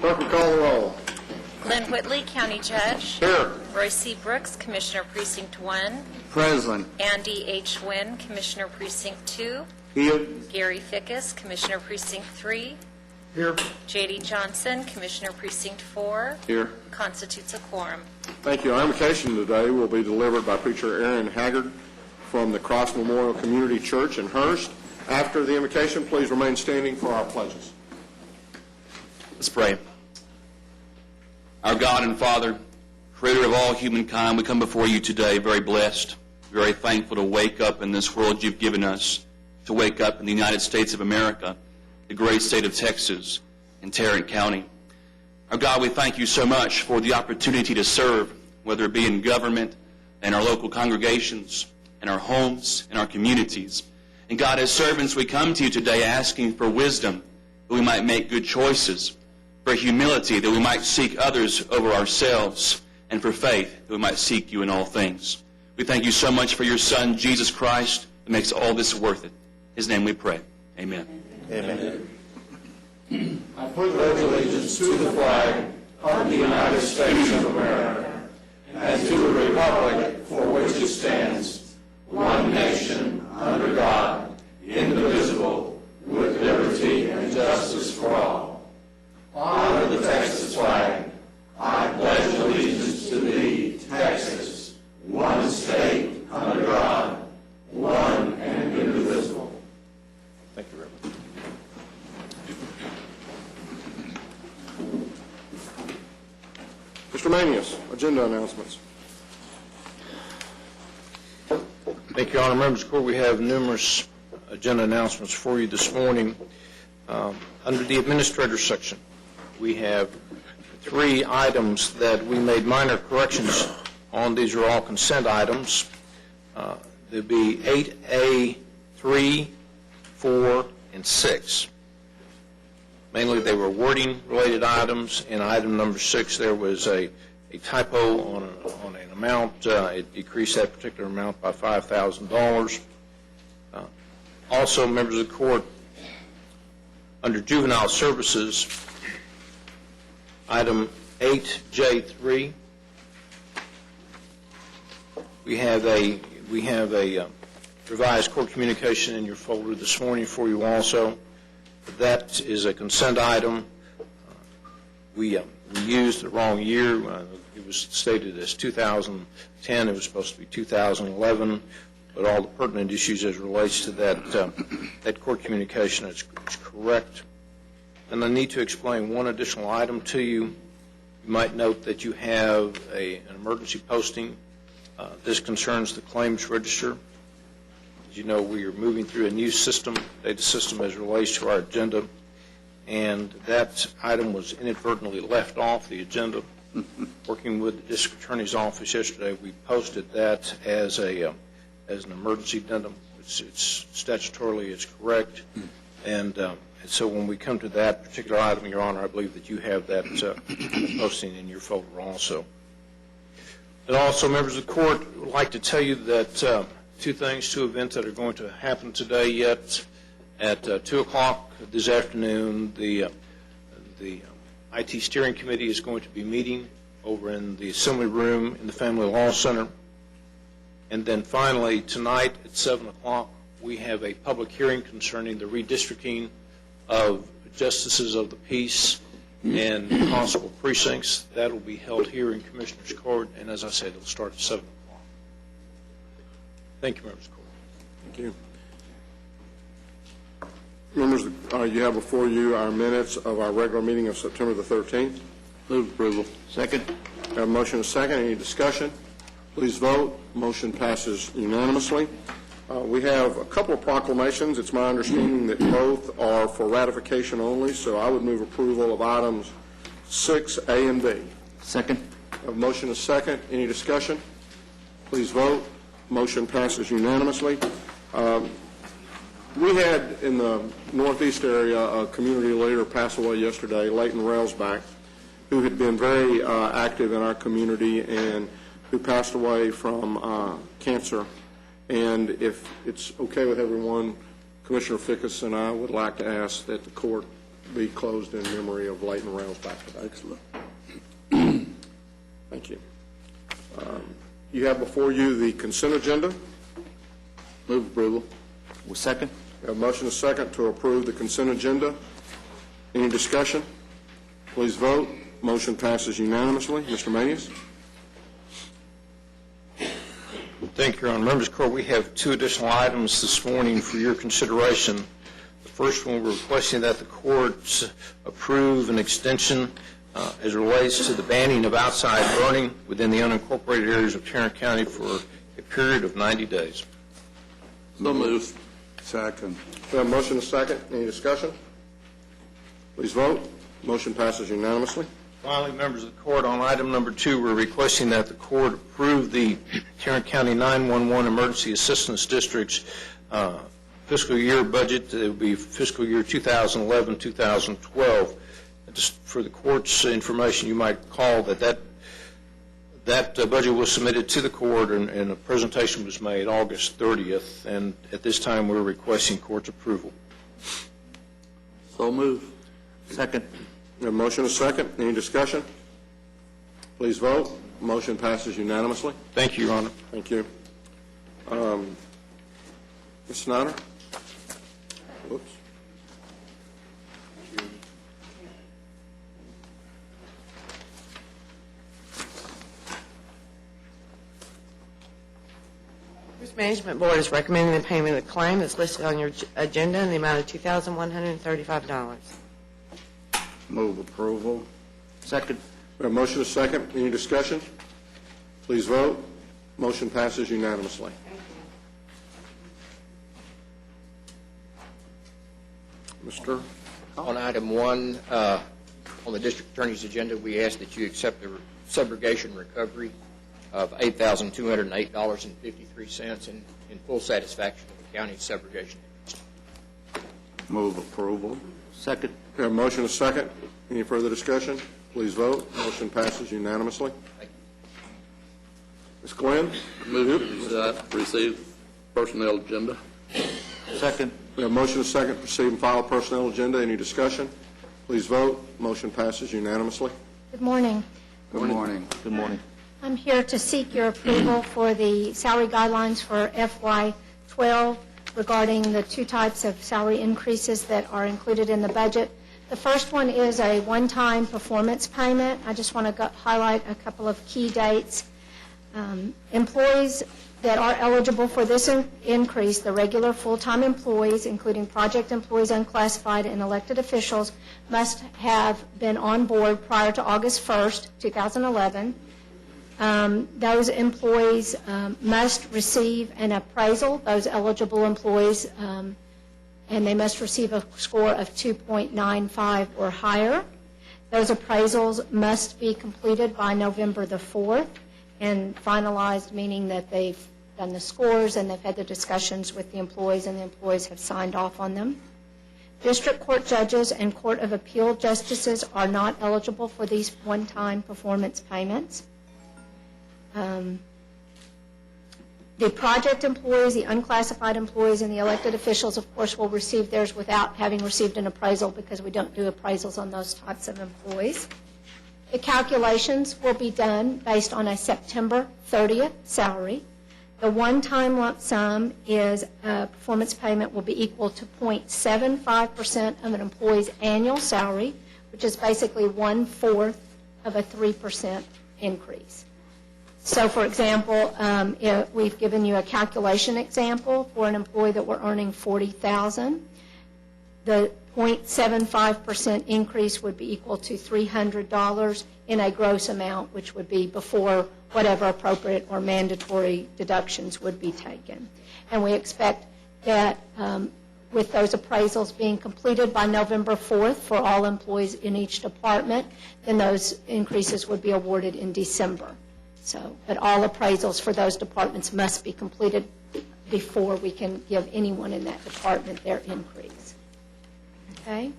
Clerk will call the roll. Glenn Whitley, County Judge. Here. Royce C. Brooks, Commissioner Precinct 1. Present. Andy H. Wynn, Commissioner Precinct 2. Here. Gary Fickus, Commissioner Precinct 3. Here. J.D. Johnson, Commissioner Precinct 4. Here. Constitutes a quorum. Thank you. Our invocation today will be delivered by Preacher Aaron Haggard from the Cross Memorial Community Church in Hurst. After the invocation, please remain standing for our pledges. Let's pray. Our God and Father, Creator of all humankind, we come before you today very blessed, very thankful to wake up in this world you've given us, to wake up in the United States of America, the great state of Texas, in Tarrant County. Our God, we thank you so much for the opportunity to serve, whether it be in government, in our local congregations, in our homes, in our communities. And God, as servants, we come to you today asking for wisdom, that we might make good choices, for humility, that we might seek others over ourselves, and for faith, that we might seek you in all things. We thank you so much for your Son, Jesus Christ, that makes all this worth it. In his name we pray. Amen. Amen. I pledge allegiance to the flag of the United States of America and to the republic for which it stands, one nation, under God, indivisible, with liberty and justice for all. Honor the Texas flag. I pledge allegiance to thee, Texas, one state, under God, one and indivisible. Thank you, Reverend. Mr. Manius, agenda announcements. Thank you, Your Honor. Members of the Court, we have numerous agenda announcements for you this morning. Under the Administrator section, we have 3 items that we made minor corrections on. These are all consent items. There'll be 8A, 3, 4, and 6. Mainly they were wording-related items. In item number 6, there was a typo on an amount. It decreased that particular amount by $5,000. Also, members of the Court, under Juvenile Services, item 8J3, we have a revised court communication in your folder this morning for you also. That is a consent item. We used the wrong year. It was stated as 2010. It was supposed to be 2011. But all the pertinent issues as relates to that court communication is correct. And I need to explain one additional item to you. You might note that you have an emergency posting. This concerns the claims register. As you know, we are moving through a new system, data system as it relates to our agenda, and that item was inadvertently left off the agenda. Working with the district attorney's office yesterday, we posted that as an emergency addendum. It's statutorily it's correct, and so when we come to that particular item, Your Honor, I believe that you have that posting in your folder also. And also, members of the court, would like to tell you that 2 events that are going to happen today yet. At 2 o'clock this afternoon, the IT Steering Committee is going to be meeting over in the Assembly Room in the Family Law Center. And then finally, tonight at 7 o'clock, we have a public hearing concerning the redistricting of justices of the peace and constable precincts. That will be held here in Commissioner's Court, and as I said, it will start at 7 o'clock. Thank you, members of the court. Thank you. Members, you have before you our minutes of our regular meeting of September the 13th. Move approval. Second. We have a motion and a second. Any discussion? Please vote. Motion passes unanimously. We have a couple of proclamations. It's my understanding that both are for ratification only, so I would move approval of items 6A and B. Second. We have a motion and a second. Any discussion? Please vote. Motion passes unanimously. We had in the Northeast area a community leader pass away yesterday, Leighton Railsback, who had been very active in our community and who passed away from cancer. And if it's okay with everyone, Commissioner Fickus and I would like to ask that the court be closed in memory of Leighton Reynolds Baxter. Excellent. Thank you. You have before you the consent agenda. Move approval. Second. We have a motion and a second to approve the consent agenda. Any discussion? Please vote. Motion passes unanimously. Mr. Manius? Thank you, Your Honor. Members of the Court, we have two additional items this morning for your consideration. The first one, we're requesting that the courts approve an extension as it relates to the banning of outside burning within the unincorporated areas of Tarrant County for a period of 90 days. So moved. Second. We have a motion and a second. Any discussion? Please vote. Motion passes unanimously. Finally, members of the court, on item number 2, we're requesting that the court approve the Tarrant County 911 Emergency Assistance District's fiscal year budget. It will be fiscal year 2011-2012. Just for the court's information, you might recall that budget was submitted to the court and a presentation was made August 30th, and at this time we're requesting court's approval. So moved. Second. We have a motion and a second. Any discussion? Please vote. Motion passes unanimously. Thank you, Your Honor. Thank you. Ms. Snyder? Whoops. Risk Management Board is recommending the payment of the claim that's listed on your agenda in the amount of $2,135. Move approval. Second. We have a motion and a second. Any discussion? Please vote. Motion passes unanimously. Mr. On item 1, on the district attorney's agenda, we ask that you accept the subrogation recovery of $8,208.53 in full satisfaction of the county's subrogation interest. Move approval. Second. We have a motion and a second. Any further discussion? Please vote. Motion passes unanimously. Thank you. Ms. Glenn? Move to receive personnel agenda. Second. We have a motion and a second to receive and file personnel agenda. Any discussion? Please vote. Motion passes unanimously. Good morning. Good morning. Good morning. I'm here to seek your approval for the salary guidelines for FY12 regarding the two types of salary increases that are included in the budget. The first one is a one-time performance payment. I just want to highlight a couple of key dates. Employees that are eligible for this increase, the regular full-time employees, including project employees, unclassified, and elected officials, must have been on board prior to August 1st, 2011. Those employees must receive an appraisal, those eligible employees, and they must receive a score of 2.95 or higher. Those appraisals must be completed by November the 4th and finalized, meaning that they've done the scores and they've had the discussions with the employees and the employees have signed off on them. District court judges and Court of Appeal justices are not eligible for these one-time performance payments. The project employees, the unclassified employees, and the elected officials, of course, will receive theirs without having received an appraisal because we don't do appraisals on those types of employees. The calculations will be done based on a September 30th salary. The one-time lump sum is performance payment will be equal to 0.75% of an employee's annual salary, which is basically 1/4 of a 3% increase. So, for example, we've given you a calculation example for an employee that we're earning $40,000. The 0.75% increase would be equal to $300 in a gross amount, which would be before whatever appropriate or mandatory deductions would be taken. And we expect that with those appraisals being completed by November 4th for all employees in each department, then those increases would be awarded in December. So, but all appraisals for those departments must be completed before we can give anyone in that department their increase. Okay?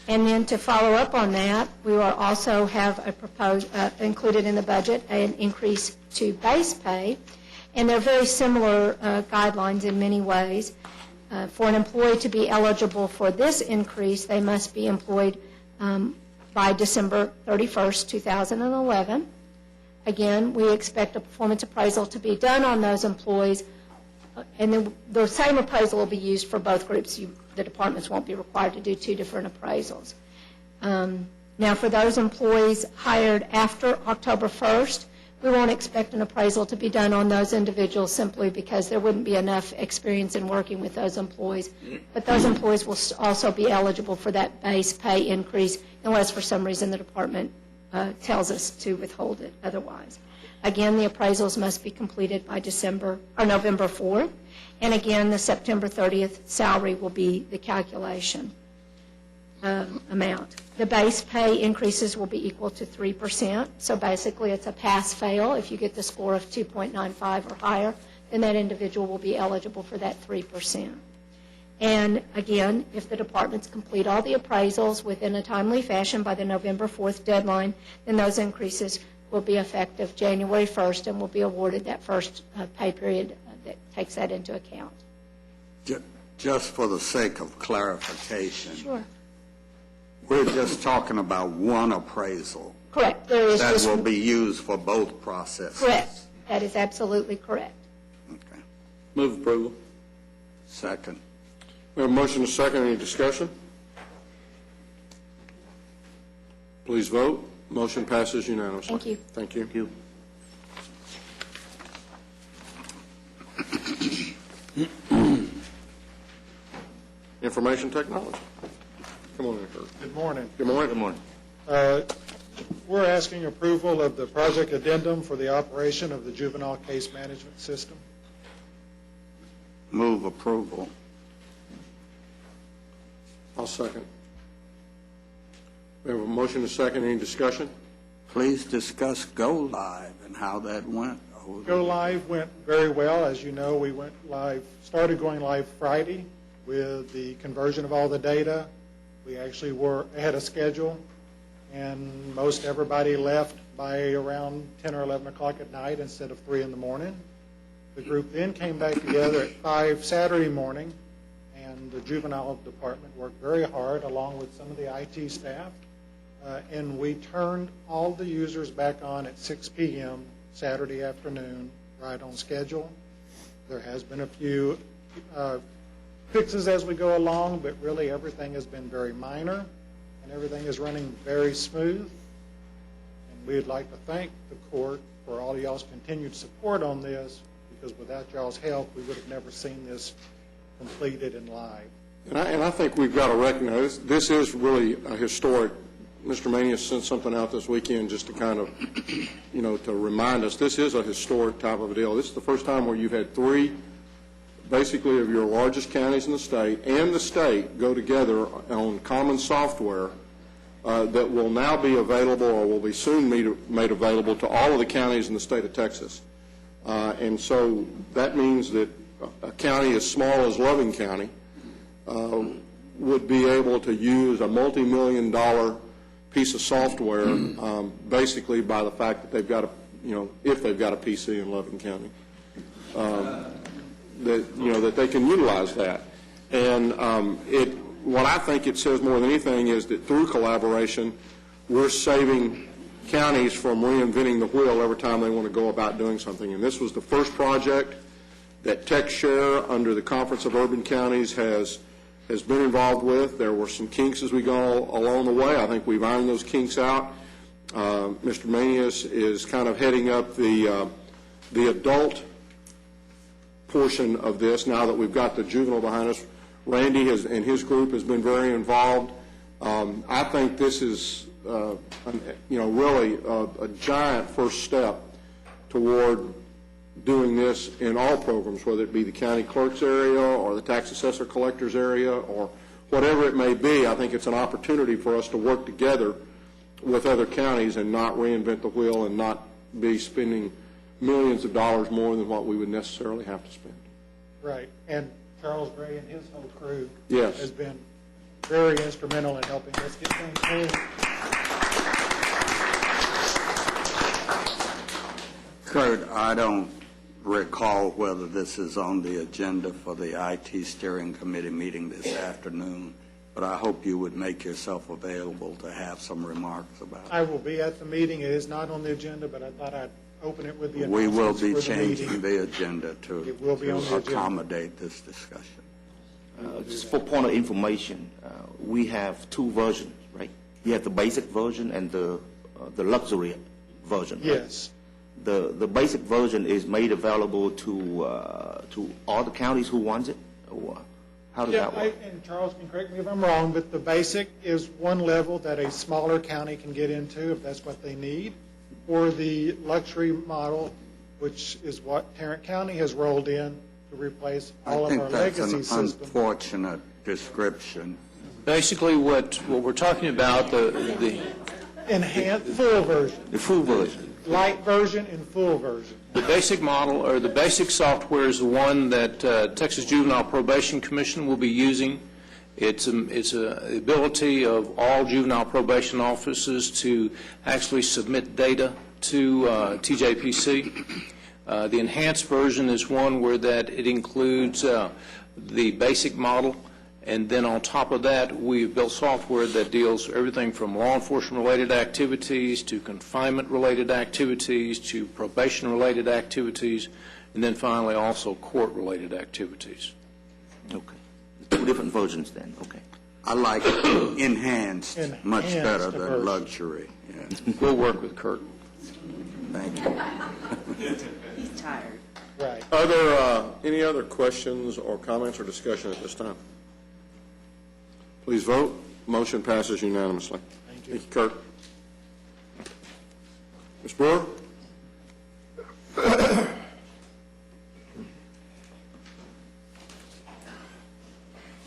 And then to follow up on that, we will also have a proposed, included in the budget, an increase to base pay. And they're very similar guidelines in many ways. For an employee to be eligible for this increase, they must be employed by December 31st, 2011. Again, we expect a performance appraisal to be done on those employees, and the same appraisal will be used for both groups. The departments won't be required to do two different appraisals. Now, for those employees hired after October 1st, we won't expect an appraisal to be done on those individuals simply because there wouldn't be enough experience in working with those employees. But those employees will also be eligible for that base pay increase unless for some reason the department tells us to withhold it otherwise. Again, the appraisals must be completed by November 4th. And again, the September 30th salary will be the calculation amount. The base pay increases will be equal to 3%. So basically, it's a pass-fail. If you get the score of 2.95 or higher, then that individual will be eligible for that 3%. And again, if the departments complete all the appraisals within a timely fashion by the November 4th deadline, then those increases will be effective January 1st and will be awarded that first pay period that takes that into account. Just for the sake of clarification. Sure. We're just talking about one appraisal. Correct. There is That just will be used for both processes. correct. That is absolutely correct. Okay. Move approval. Second. We have a motion and a second. Any discussion? Please vote. Motion passes unanimously. Thank you. Thank you. Information technology. Come on in, Kurt. Good morning. Good morning. Good morning. We're asking approval of the project addendum for the operation of the juvenile case management system. Move approval. I'll second. We have a motion and a second. Any discussion? Please discuss Go Live and how that went. Go Live went very well. As you know, we went live, started going live Friday with the conversion of all the data. We actually were ahead of schedule, and most everybody left by around 10 or 11 o'clock at night instead of 3 in the morning. The group then came back together at 5 Saturday morning, and the juvenile department worked very hard along with some of the IT staff, and we turned all the users back on at 6 p.m. Saturday afternoon, right on schedule. There has been a few fixes as we go along, but really everything has been very minor, and everything is running very smooth. And we'd like to thank the court for all of y'all's continued support on this, because without y'all's help, we would have never seen this completed and live. And I think we've got to recognize this is really a historic. Mr. Mania sent something out this weekend just to kind of, to remind us this is a historic type of a deal. This is the first time where you've had 3 basically of your largest counties in the state and the state go together on common software that will now be available or will be soon made available to all of the counties in the state of Texas. And so that means that a county as small as Loving County would be able to use a multi-million-dollar piece of software basically by the fact that they've got if they've got a PC in Loving County. That they can utilize that. And what I think it says more than anything is that through collaboration, we're saving counties from reinventing the wheel every time they want to go about doing something. And this was the first project that TechShare under the Conference of Urban Counties has been involved with. There were some kinks as we go along the way. I think we've ironed those kinks out. Mr. Manius is kind of heading up the adult portion of this now that we've got the juvenile behind us. Randy and his group has been very involved. I think this is really a giant first step toward doing this in all programs, whether it be the county clerk's area or the tax assessor collector's area or whatever it may be. I think it's an opportunity for us to work together with other counties and not reinvent the wheel and not be spending millions of dollars more than what we would necessarily have to spend. Right. And Charles Gray and his whole crew Yes. has been very instrumental in helping us get things moving. Kurt, I don't recall whether this is on the agenda for the IT Steering Committee meeting this afternoon, but I hope you would make yourself available to have some remarks about it. I will be at the meeting. It is not on the agenda, but I thought I'd open it with the We will announcements be for the meeting. changing the agenda to It will be on the agenda. accommodate this discussion. Just for point of information, we have two versions, right? You have the basic version and the luxury version. Right? Yes. The basic version is made available to all the counties who want it, or how does that work? And Charles can correct me if I'm wrong, but the basic is one level that a smaller county can get into if that's what they need, or the luxury model, which is what Tarrant County has rolled in to replace all of our I think legacy that's an systems. unfortunate description. Basically, what we're talking about, the Enhanced, full version, The full version. light version and full version. the basic model, or the basic software is the one that Texas Juvenile Probation Commission will be using. It's the ability of all juvenile probation officers to actually submit data to TJPC. The enhanced version is one where that it includes the basic model, and then on top of that, we've built software that deals everything from law enforcement-related activities to confinement-related activities to probation-related activities, and then finally also court-related activities. Okay. Two different versions then, okay. I like enhanced much Enhanced better than version. luxury. Yeah. We'll work with Kurt. Thank you. Right. Are there any other questions or comments or discussion at this time? Please vote. Motion passes unanimously. Thank you, Kurt. Ms. Brewer?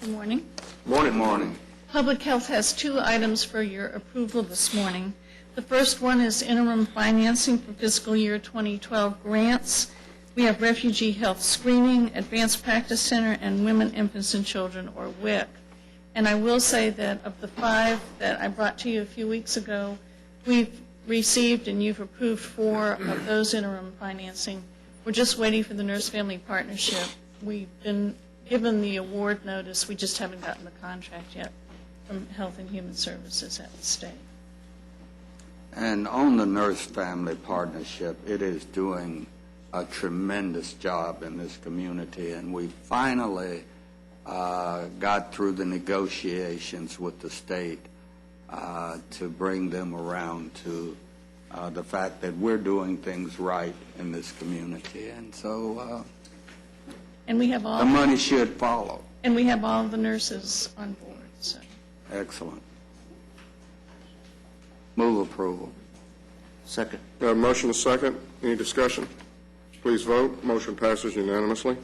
Good morning. Morning. Public Health has two items for your approval this morning. The first one is interim financing for fiscal year 2012 grants. We have Refugee Health Screening, Advanced Practice Center, and Women, Infants, and Children, or WIC. And I will say that of the 5 that I brought to you a few weeks ago, we've received and you've approved 4 of those interim financing. We're just waiting for the Nurse Family Partnership. We've been given the award notice, we just haven't gotten the contract yet from Health and Human Services at the state. And on the Nurse Family Partnership, it is doing a tremendous job in this community, and we finally got through the negotiations with the state to bring them around to the fact that we're doing things right in this community. And so And we have the all, money should follow. and we have all the nurses on board, so. Excellent. Move approval. Second. We have a motion and a second. Any discussion? Please vote. Motion passes unanimously.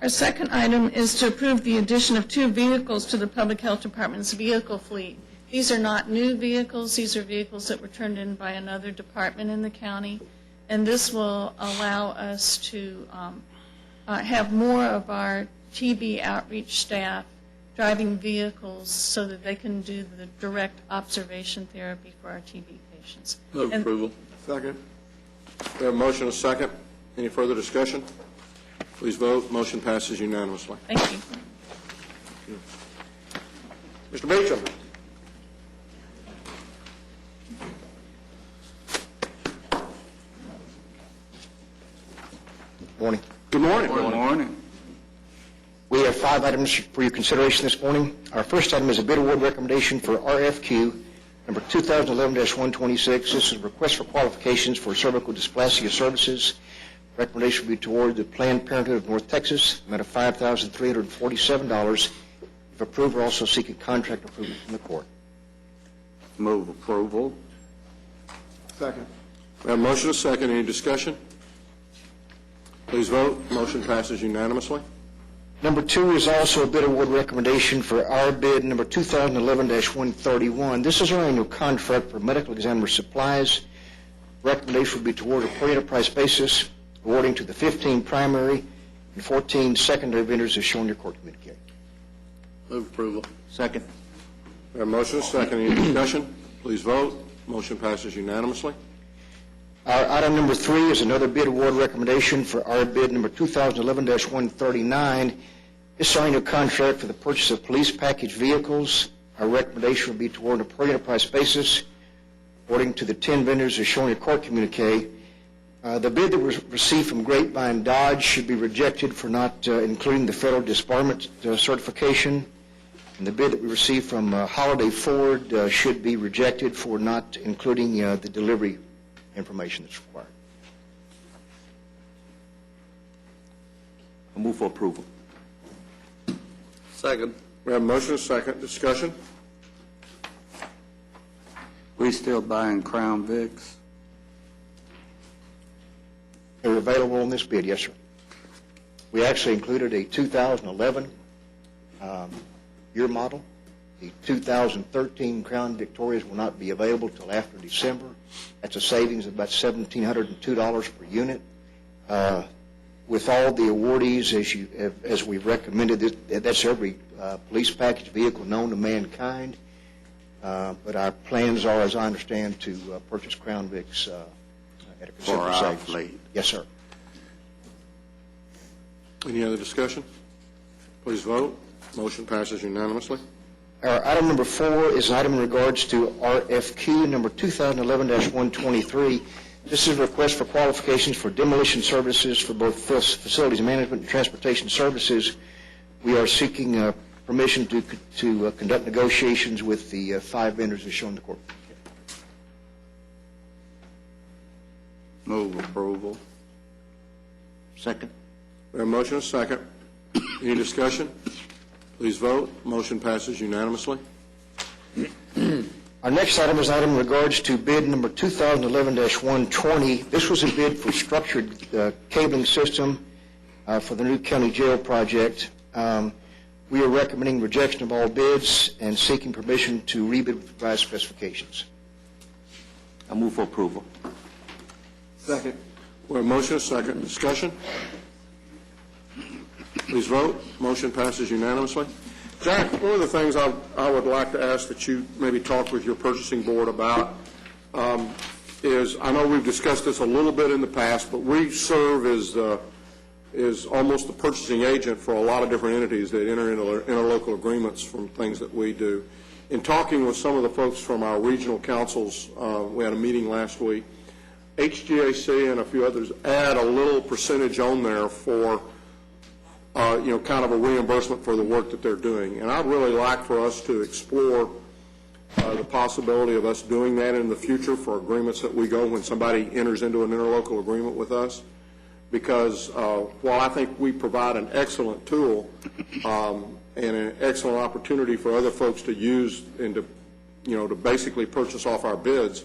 Our second item is to approve the addition of 2 vehicles to the Public Health Department's vehicle fleet. These are not new vehicles. These are vehicles that were turned in by another department in the county, and this will allow us to have more of our TB outreach staff driving vehicles so that they can do the direct observation therapy for our TB patients. Move And- approval. Second. We have a motion and a second. Any further discussion? Please vote. Motion passes unanimously. Thank you. Mr. Beecham? Morning. Good morning. Good morning. We have 5 items for your consideration this morning. Our first item is a bid award recommendation for RFQ number 2011-126. This is a request for qualifications for cervical dysplasia services. Recommendation will be toward the Planned Parenthood of North Texas, amount of $5,347. If approved, we're also seeking contract approval from the court. Move approval. Second. We have a motion and a second. Any discussion? Please vote. Motion passes unanimously. Number 2 is also a bid award recommendation for our bid number 2011-131. This is our annual contract for medical examiner supplies. Recommendation would be toward a per enterprise basis, awarding to the 15 primary and 14 secondary vendors as shown in your court communique. Move approval. Second. We have a motion and a second. Any discussion? Please vote. Motion passes unanimously. Our item number 3 is another bid award recommendation for our bid number 2011-139. This signing a contract for the purchase of police package vehicles. Our recommendation will be to award on a per enterprise basis, according to the 10 vendors as shown in the court communique. The bid that was received from Grapevine Dodge should be rejected for not including the federal disbarment certification. And the bid that we received from Holiday Ford should be rejected for not including the delivery information that's required. I move for approval. Second. We have a motion and a second. Discussion? We still buying Crown Vics? They're available on this bid, yes, sir. We actually included a 2011 year model. The 2013 Crown Victorias will not be available till after December. That's a savings of about $1,702 per unit. With all the awardees, as we've recommended, that's every police package vehicle known to mankind. But our plans are, as I understand, to purchase Crown Vics at a considerable For our savings. fleet. Yes, sir. Any other discussion? Please vote. Motion passes unanimously. Our item number 4 is an item in regards to RFQ number 2011-123. This is a request for qualifications for demolition services for both facilities management and transportation services. We are seeking permission to conduct negotiations with the 5 vendors as shown in the court. Move approval. Second. We have a motion and a second. Any discussion? Please vote. Motion passes unanimously. Our next item is an item in regards to bid number 2011-120. This was a bid for structured cabling system for the new county jail project. We are recommending rejection of all bids and seeking permission to rebid with revised specifications. I move for approval. Second. We have a motion and a second. Discussion? Please vote. Motion passes unanimously. Jack, one of the things I would like to ask that you maybe talk with your purchasing board about is, I know we've discussed this a little bit in the past, but we serve as almost the purchasing agent for a lot of different entities that enter into interlocal agreements from things that we do. In talking with some of the folks from our regional councils, we had a meeting last week, HGAC and a few others add a little percentage on there for kind of a reimbursement for the work that they're doing. And I'd really like for us to explore the possibility of us doing that in the future for agreements that we go when somebody enters into an interlocal agreement with us. Because while I think we provide an excellent tool and an excellent opportunity for other folks to use and to basically purchase off our bids,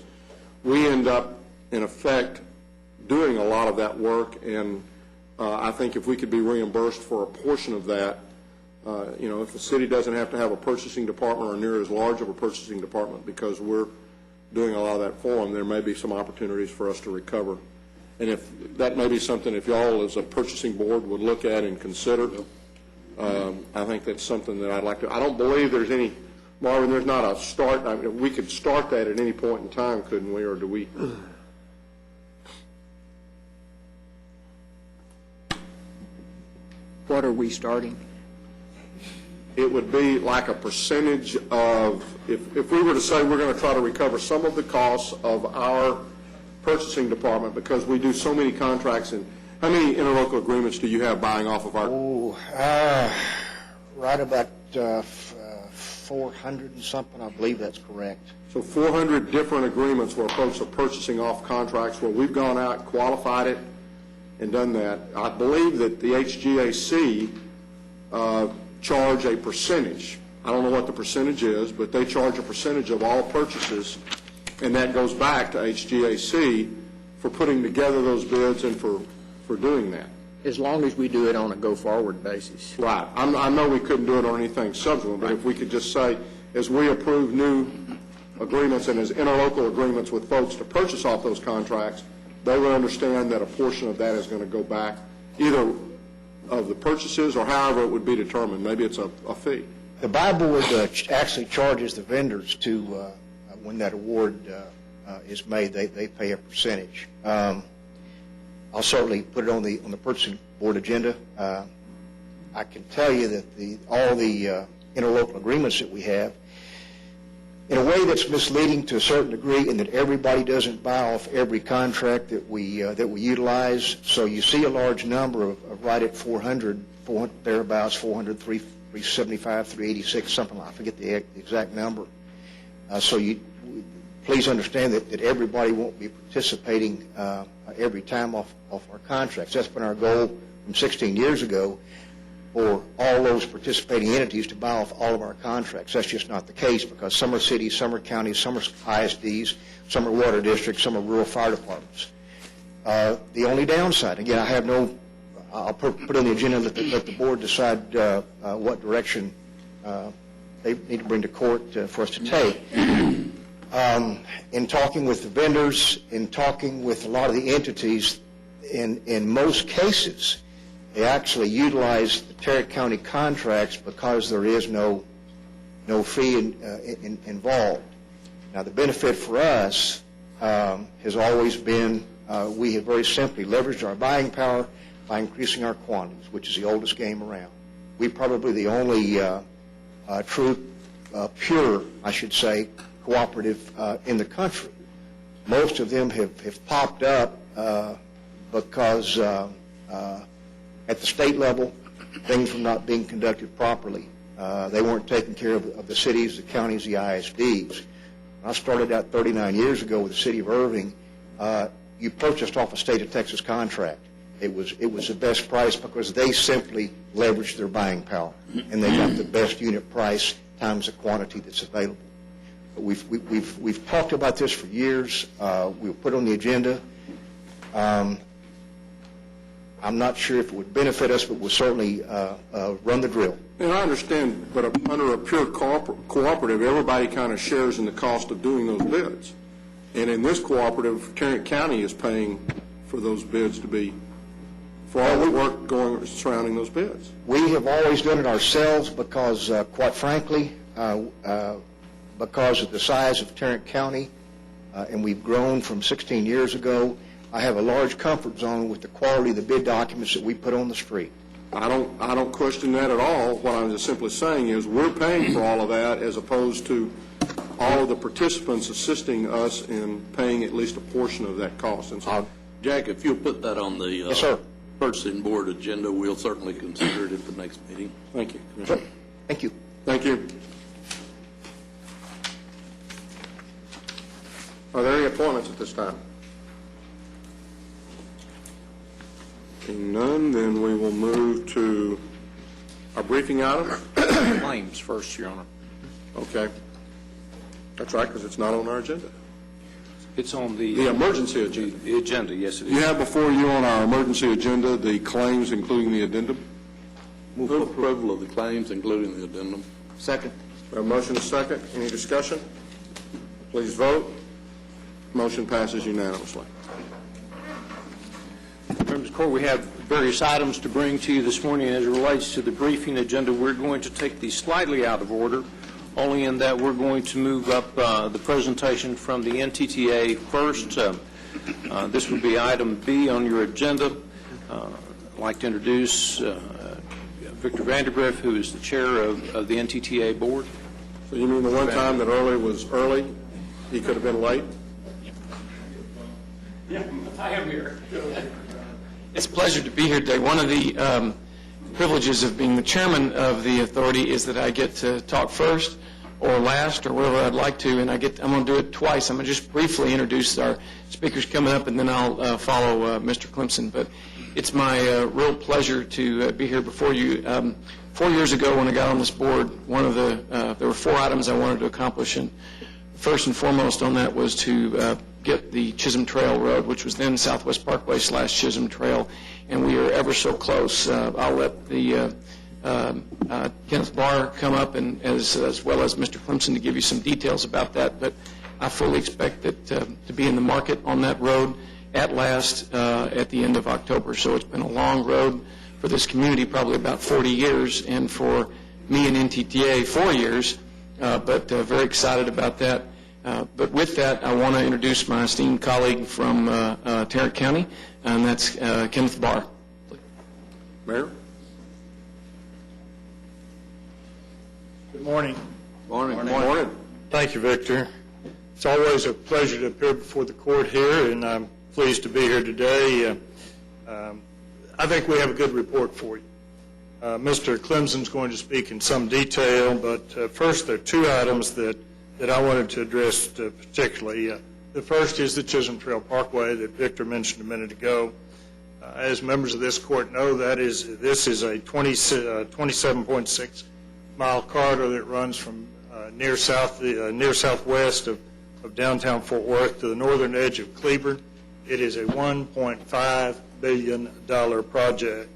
we end up, in effect, doing a lot of that work. And I think if we could be reimbursed for a portion of that, if the city doesn't have to have a purchasing department or near as large of a purchasing department because we're doing a lot of that for them, there may be some opportunities for us to recover. And if that may be something, if y'all as a purchasing board would look at and consider, I think that's something that I'd like to. I don't believe there's any, Marvin, there's not a start. I mean, we could start that at any point in time, couldn't we, or do we? What are we starting? It would be like a percentage of, if we were to say we're going to try to recover some of the costs of our purchasing department because we do so many contracts, and how many interlocal agreements do you have buying off of our? Right about 400 and something, I believe that's correct. So 400 different agreements where folks are purchasing off contracts where we've gone out, qualified it, and done that. I believe that the HGAC charge a percentage. I don't know what the percentage is, but they charge a percentage of all purchases, and that goes back to HGAC for putting together those bids and for doing that. As long as we do it on a go-forward basis. Right. I know we couldn't do it on anything subsequent, but if we could just say, as we approve new agreements and as interlocal agreements with folks to purchase off those contracts, they will understand that a portion of that is going to go back, either of the purchases or however it would be determined. Maybe it's a fee. The buy board actually charges the vendors to, when that award is made, they pay a percentage. I'll certainly put it on the purchasing board agenda. I can tell you that all the interlocal agreements that we have, in a way that's misleading to a certain degree, in that everybody doesn't buy off every contract that we utilize. So you see a large number of right at 400 thereabouts, 400, 375, 386, something like, I forget the exact number. So please understand that everybody won't be participating every time off our contracts. That's been our goal from 16 years ago, for all those participating entities to buy off all of our contracts. That's just not the case, because some are cities, some are counties, some are ISDs, some are water districts, some are rural fire departments. The only downside, again, I'll put it on the agenda and let the board decide what direction they need to bring to court for us to take. In talking with the vendors, in talking with a lot of the entities, in most cases, they actually utilize the Tarrant County contracts because there is no fee involved. Now, the benefit for us has always been we have very simply leveraged our buying power by increasing our quantities, which is the oldest game around. We're probably the only true, pure, I should say, cooperative in the country. Most of them have popped up because at the state level, things were not being conducted properly. They weren't taking care of the cities, the counties, the ISDs. When I started out 39 years ago with the city of Irving, you purchased off a state of Texas contract. It was the best price because they simply leveraged their buying power, and they got the best unit price times the quantity that's available. But we've talked about this for years. We'll put it on the agenda. I'm not sure if it would benefit us, but we'll certainly run the drill. And I understand, but under a pure cooperative, everybody kind of shares in the cost of doing those bids. And in this cooperative, Tarrant County is paying for those bids to be, for all the work surrounding those bids. We have always done it ourselves because, quite frankly, because of the size of Tarrant County, and we've grown from 16 years ago, I have a large comfort zone with the quality of the bid documents that we put on the street. I don't question that at all. What I'm just simply saying is we're paying for all of that as opposed to all of the participants assisting us in paying at least a portion of that cost. And so, Jack, if you'll put that on the Yes, sir. purchasing board agenda, we'll certainly consider it at the next meeting. thank you, Commissioner. Thank you. Thank you. Are there any appointments at this time? Seeing none, then we will move to our briefing item. Claims first, Your Honor. Okay. That's right, because it's not on our agenda. It's on The emergency agenda. the agenda, yes, it You is. have before you on our emergency agenda the claims, including the addendum. Move for approval of the claims, including the addendum. Second. We have a motion and a second. Any discussion? Please vote. Motion passes unanimously. Members of the Court, we have various items to bring to you this morning. As it relates to the briefing agenda, we're going to take these slightly out of order, only in that we're going to move up the presentation from the NTTA first. This would be item B on your agenda. I'd like to introduce Victor Vandergriff, who is the chair of the NTTA board. So you mean the one time that early was early, he could have been late? Yeah, I am here. It's a pleasure to be here today. One of the privileges of being the chairman of the authority is that I get to talk first or last or wherever I'd like to, and I'm going to do it twice. I'm going to just briefly introduce our speakers coming up, and then I'll follow Mr. Clemson. But it's my real pleasure to be here before you. 4 years ago when I got on this board, there were 4 items I wanted to accomplish, and first and foremost on that was to get the Chisholm Trail Road, which was then Southwest Parkway / Chisholm Trail, and we are ever so close. I'll let the Kenneth Barr come up, and as well as Mr. Clemson, to give you some details about that, but I fully expect it to be in the market on that road at last at the end of October. So it's been a long road for this community, probably about 40 years, and for me and NTTA 4 years, but very excited about that. But with that, I want to introduce my esteemed colleague from Tarrant County, and that's Kenneth Barr. Mayor? Good morning. Morning. Thank you, Victor. It's always a pleasure to appear before the court here, and I'm pleased to be here today. I think we have a good report for you. Mr. Clemson's going to speak in some detail, but first there are two items that I wanted to address particularly. The first is the Chisholm Trail Parkway that Victor mentioned a minute ago. As members of this court know, this is a 27.6 mile corridor that runs from near southwest of downtown Fort Worth to the northern edge of Cleburne. It is a $1.5 billion project.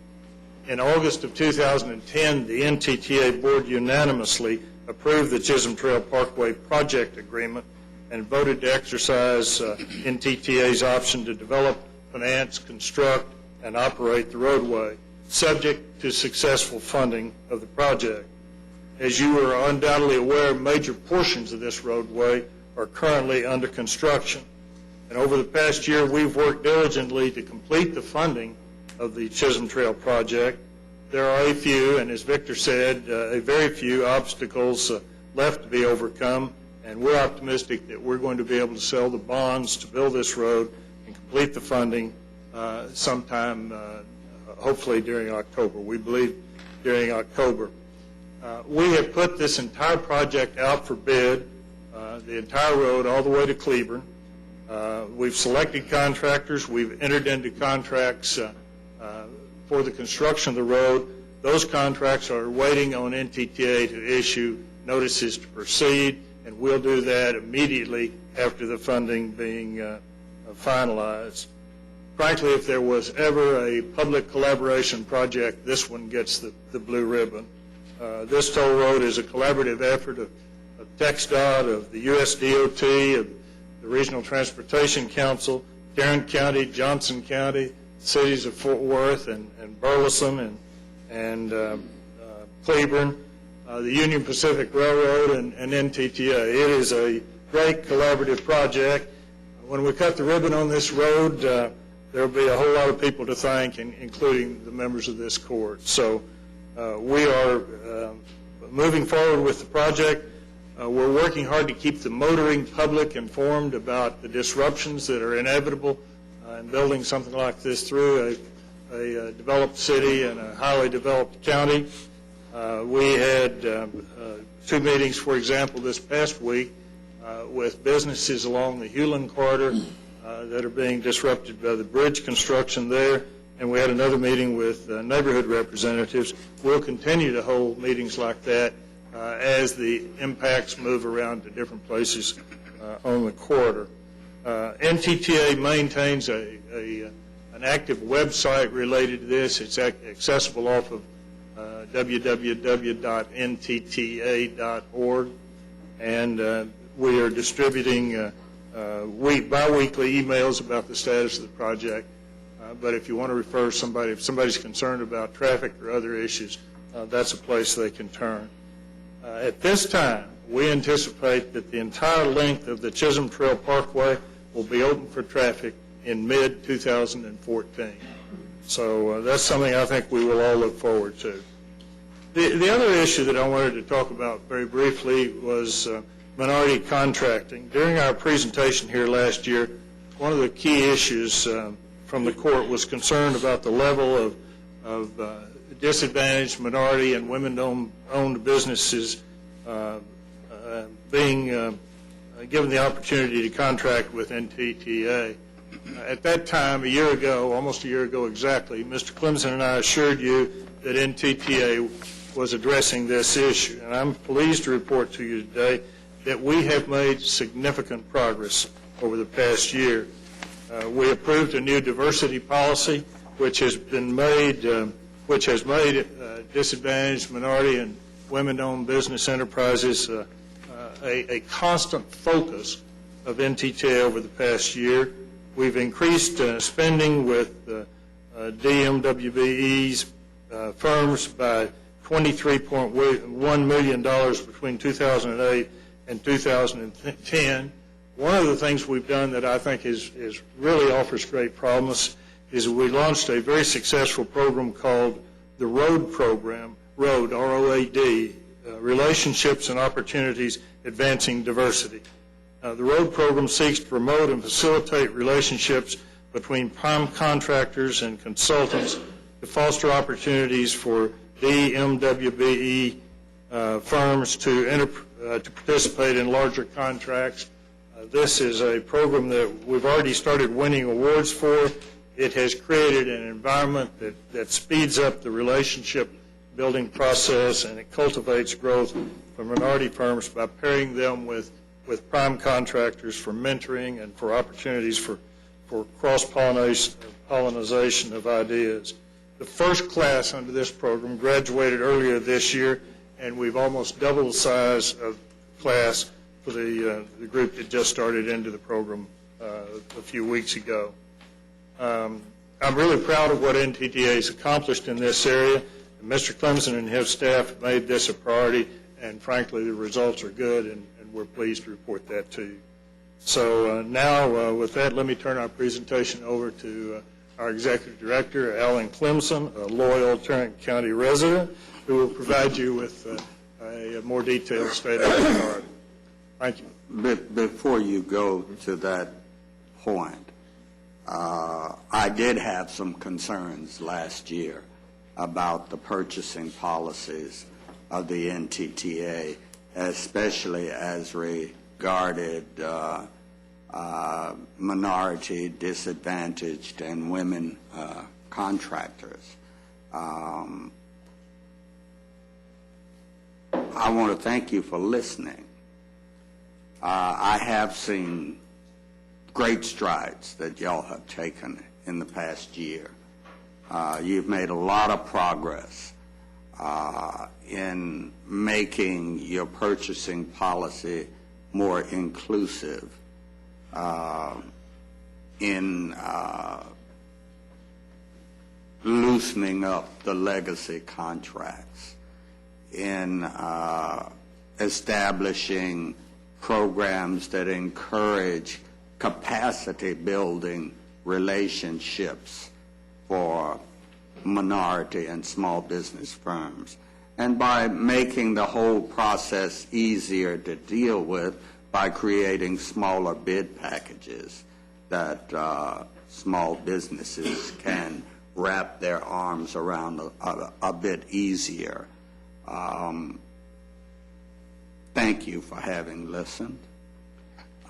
In August of 2010, the NTTA board unanimously approved the Chisholm Trail Parkway project agreement and voted to exercise NTTA's option to develop, finance, construct, and operate the roadway, subject to successful funding of the project. As you are undoubtedly aware, major portions of this roadway are currently under construction. And over the past year, we've worked diligently to complete the funding of the Chisholm Trail project. There are a few, and as Victor said, a very few obstacles left to be overcome, and we're optimistic that we're going to be able to sell the bonds to build this road and complete the funding sometime, hopefully during October. We believe during October. We have put this entire project out for bid, the entire road all the way to Cleburne. We've selected contractors. We've entered into contracts for the construction of the road. Those contracts are waiting on NTTA to issue notices to proceed, and we'll do that immediately after the funding being finalized. Frankly, if there was ever a public collaboration project, this one gets the blue ribbon. This toll road is a collaborative effort of TxDOT, of the US DOT, of the Regional Transportation Council, Tarrant County, Johnson County, cities of Fort Worth and Burleson and Cleburne, the Union Pacific Railroad, and NTTA. It is a great collaborative project. When we cut the ribbon on this road, there will be a whole lot of people to thank, including the members of this court. So we are moving forward with the project. We're working hard to keep the motoring public informed about the disruptions that are inevitable in building something like this through a developed city and a highly developed county. We had two meetings, for example, this past week with businesses along the Hewlin corridor that are being disrupted by the bridge construction there, and we had another meeting with neighborhood representatives. We'll continue to hold meetings like that as the impacts move around to different places on the corridor. NTTA maintains an active website related to this. It's accessible off of www.ntta.org, and we are distributing bi-weekly emails about the status of the project. But if you want to refer somebody, if somebody's concerned about traffic or other issues, that's a place they can turn. At this time, we anticipate that the entire length of the Chisholm Trail Parkway will be open for traffic in mid-2014. So that's something I think we will all look forward to. The other issue that I wanted to talk about very briefly was minority contracting. During our presentation here last year, one of the key issues from the court was concerned about the level of disadvantaged minority and women-owned businesses being given the opportunity to contract with NTTA. At that time, a year ago, almost a year ago exactly, Mr. Clemson and I assured you that NTTA was addressing this issue. And I'm pleased to report to you today that we have made significant progress over the past year. We approved a new diversity policy, which has made disadvantaged minority and women-owned business enterprises a constant focus of NTTA over the past year. We've increased spending with DMWBE's firms by $23.1 million between 2008 in 2010. One of the things we've done that I think is really offers great promise is we launched a very successful program called the ROAD program, ROAD, R-O-A-D, Relationships and Opportunities Advancing Diversity. The ROAD program seeks to promote and facilitate relationships between prime contractors and consultants to foster opportunities for DMWBE firms to participate in larger contracts. This is a program that we've already started winning awards for. It has created an environment that speeds up the relationship building process, and it cultivates growth for minority firms by pairing them with prime contractors for mentoring and for opportunities for cross-pollination of ideas. The first class under this program graduated earlier this year, and we've almost doubled the size of the class for the group that just started into the program a few weeks ago. I'm really proud of what NTTA has accomplished in this area. Mr. Clemson and his staff have made this a priority, and frankly, the results are good, and we're pleased to report that to you. So now, with that, let me turn our presentation over to our Executive Director, Alan Clemson, a loyal Tarrant County resident, who will provide you with a more detailed state of the art. Thank you. Before you go to that point, I did have some concerns last year about the purchasing policies of the NTTA, especially as regarded minority, disadvantaged, and women contractors. I want to thank you for listening. I have seen great strides that y'all have taken in the past year. You've made a lot of progress in making your purchasing policy more inclusive, in loosening up the legacy contracts, in establishing programs that encourage capacity building relationships for minority and small business firms, and by making the whole process easier to deal with by creating smaller bid packages that small businesses can wrap their arms around a bit easier. Thank you for having listened.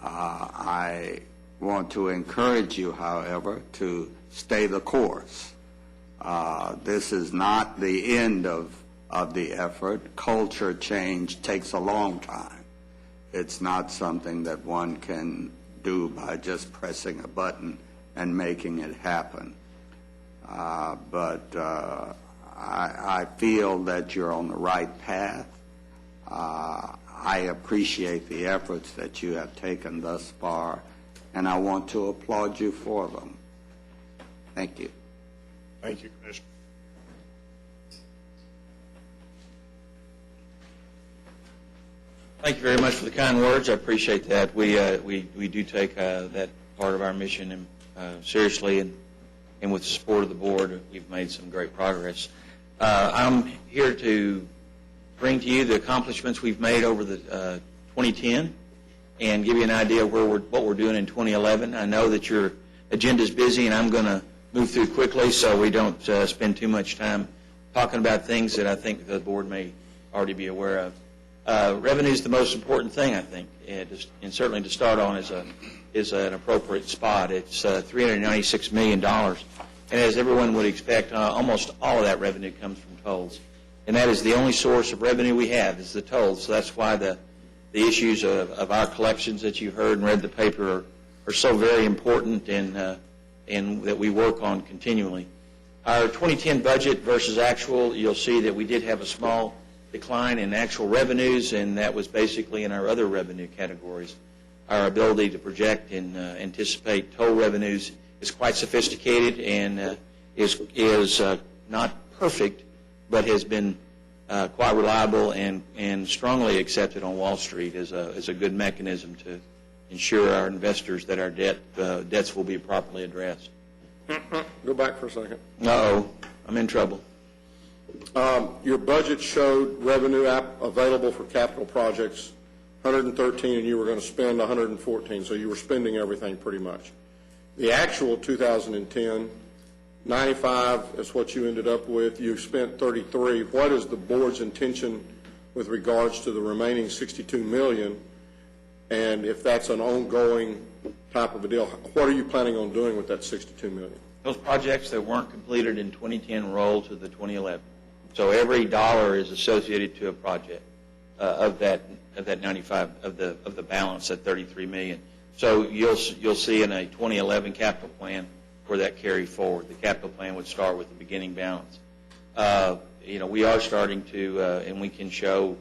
I want to encourage you, however, to stay the course. This is not the end of the effort. Culture change takes a long time. It's not something that one can do by just pressing a button and making it happen. But I feel that you're on the right path. I appreciate the efforts that you have taken thus far, and I want to applaud you for them. Thank you. Thank you, Commissioner. Thank you very much for the kind words. I appreciate that. We do take that part of our mission seriously, and with the support of the board, we've made some great progress. I'm here to bring to you the accomplishments we've made over the 2010 and give you an idea of what we're doing in 2011. I know that your agenda is busy, and I'm going to move through quickly so we don't spend too much time talking about things that I think the board may already be aware of. Revenue is the most important thing, I think, and certainly to start on is an appropriate spot. It's $396 million, and as everyone would expect, almost all of that revenue comes from tolls. And that is the only source of revenue we have is the tolls. So that's why the issues of our collections that you heard and read the paper are so very important and that we work on continually. Our 2010 budget versus actual, you'll see that we did have a small decline in actual revenues, and that was basically in our other revenue categories. Our ability to project and anticipate toll revenues is quite sophisticated and is not perfect, but has been quite reliable and strongly accepted on Wall Street as a good mechanism to ensure our investors that our debts will be properly addressed. Go back for a second. Uh-oh, I'm in trouble. Your budget showed revenue available for capital projects, 113, and you were going to spend 114, so you were spending everything pretty much. The actual 2010, 95 is what you ended up with. You spent 33. What is the board's intention with regards to the remaining 62 million? And if that's an ongoing type of a deal, what are you planning on doing with that 62 million? Those projects that weren't completed in 2010 roll to the 2011. So every dollar is associated to a project of that 95 of the balance at 33 million. So you'll see in a 2011 capital plan where that carry forward. The capital plan would start with the beginning balance. We are starting to, and we can show,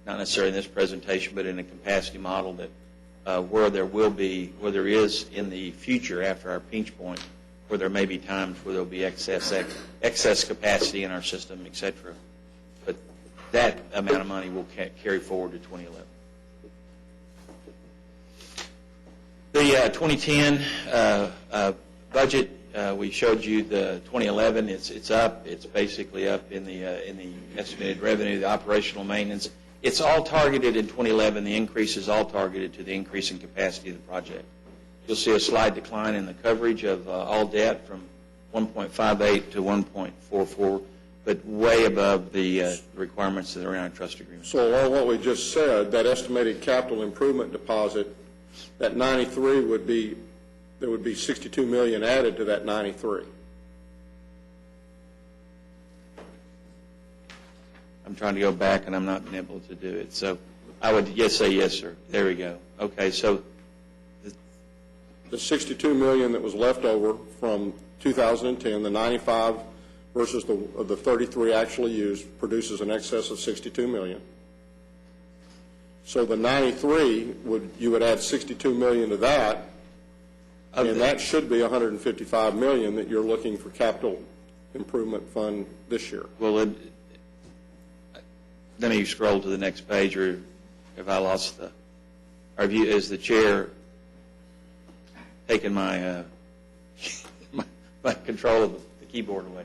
not necessarily in this presentation, but in a capacity model that where there is in the future after our pinch point, where there may be times where there will be excess capacity in our system, et cetera. But that amount of money will carry forward to 2011. The 2010 budget, we showed you the 2011. It's up. It's basically up in the estimated revenue, the operational maintenance. It's all targeted in 2011. The increase is all targeted to the increase in capacity of the project. You'll see a slight decline in the coverage of all debt from 1.58 to 1.44, but way above the requirements that are in our trust agreement. So along what we just said, that estimated capital improvement deposit, that 93 would be, there would be 62 million added to that 93. I'm trying to go back, and I'm not been able to do it. So I would say yes, sir. There we go. Okay, so the 62 million that was left over from 2010, the 95 versus the 33 actually used, produces an excess of 62 million. So the 93, you would add 62 million to that, and that should be 155 million that you're looking for capital improvement fund this year. Well, let me scroll to the next page, or if I lost our view, is the chair taking my my control of the keyboard away?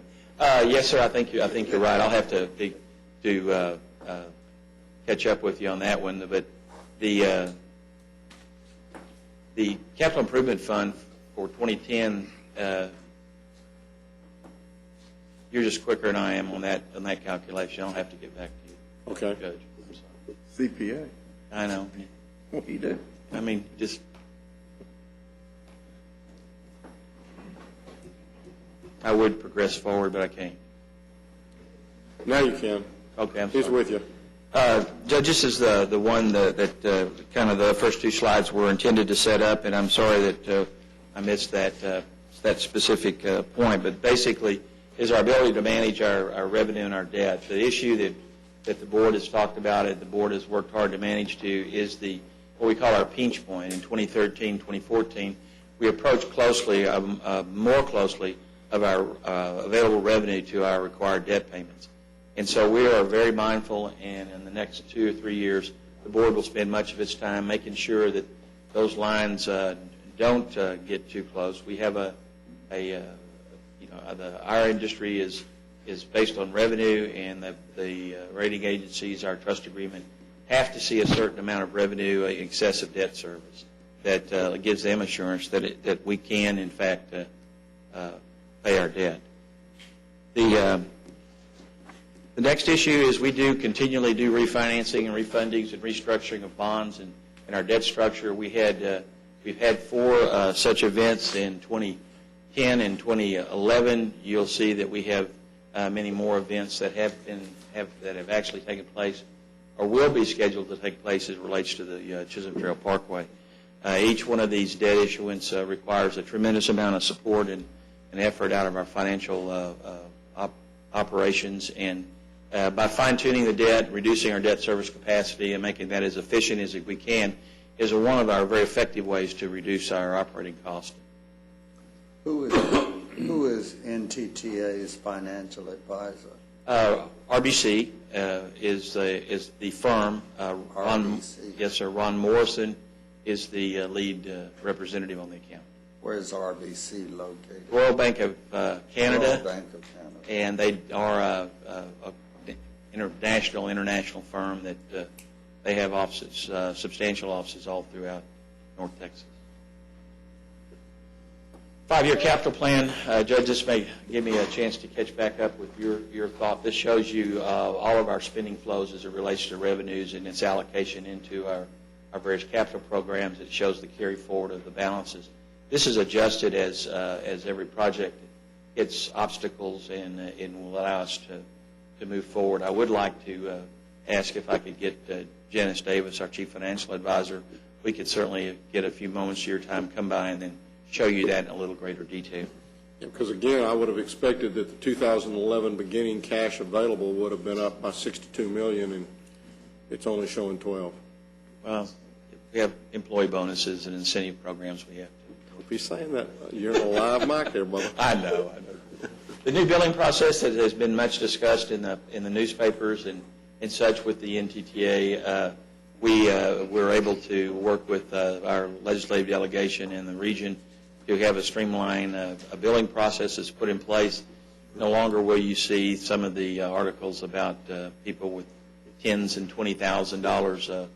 Yes, sir. I think you're right. I'll have to catch up with you on that one. But the capital improvement fund for 2010, you're just quicker than I am on that calculation. I'll have to get back to you. Okay. Judge. CPA. I know. What do you do? I mean, just. I would progress forward, but I can't. Now you can. Okay, I'm sorry. He's with you. Judge, this is the one that kind of the first two slides were intended to set up, and I'm sorry that I missed that specific point. But basically, is our ability to manage our revenue and our debt. The issue that the board has talked about and the board has worked hard to manage to is what we call our pinch point. In 2013, 2014, we approached closely, more closely, of our available revenue to our required debt payments. And so we are very mindful, and in the next 2 or 3 years, the board will spend much of its time making sure that those lines don't get too close. We have our industry is based on revenue, and the rating agencies, our trust agreement, have to see a certain amount of revenue in excess of debt service that gives them assurance that we can, in fact, pay our debt. The next issue is we do continually do refinancing and refundings and restructuring of bonds in our debt structure. We've had 4 such events in 2010 and 2011. You'll see that we have many more events that have actually taken place or will be scheduled to take place as it relates to the Chisholm Trail Parkway. Each one of these debt issuance requires a tremendous amount of support and effort out of our financial operations, and by fine-tuning the debt, reducing our debt service capacity, and making that as efficient as we can is one of our very effective ways to reduce our operating cost. Who is NTTA's financial advisor? RBC is the firm. Yes, sir. Ron Morrison is the lead representative on the account. Where's RBC located? Royal Bank of Canada. Royal Bank of Canada. And they are a international firm that they have offices, substantial offices all throughout North Texas. 5-year capital plan, Judge, this may give me a chance to catch back up with your thought. This shows you all of our spending flows as it relates to revenues and its allocation into our various capital programs. It shows the carry forward of the balances. This is adjusted as every project hits obstacles and will allow us to move forward. I would like to ask if I could get Janice Davis, our Chief Financial Advisor. We could certainly get a few moments of your time, come by, and then show you that in a little greater detail. Because again, I would have expected that the 2011 beginning cash available would have been up by $62 million, and it's only showing 12. Well, we have employee bonuses and incentive programs we have to. Don't be saying that. You're in a live mic there, brother. I know. The new billing process that has been much discussed in the newspapers and such with the NTTA. We were able to work with our legislative delegation in the region to have a streamlined a billing process that's put in place. No longer will you see some of the articles about people with tens and $20,000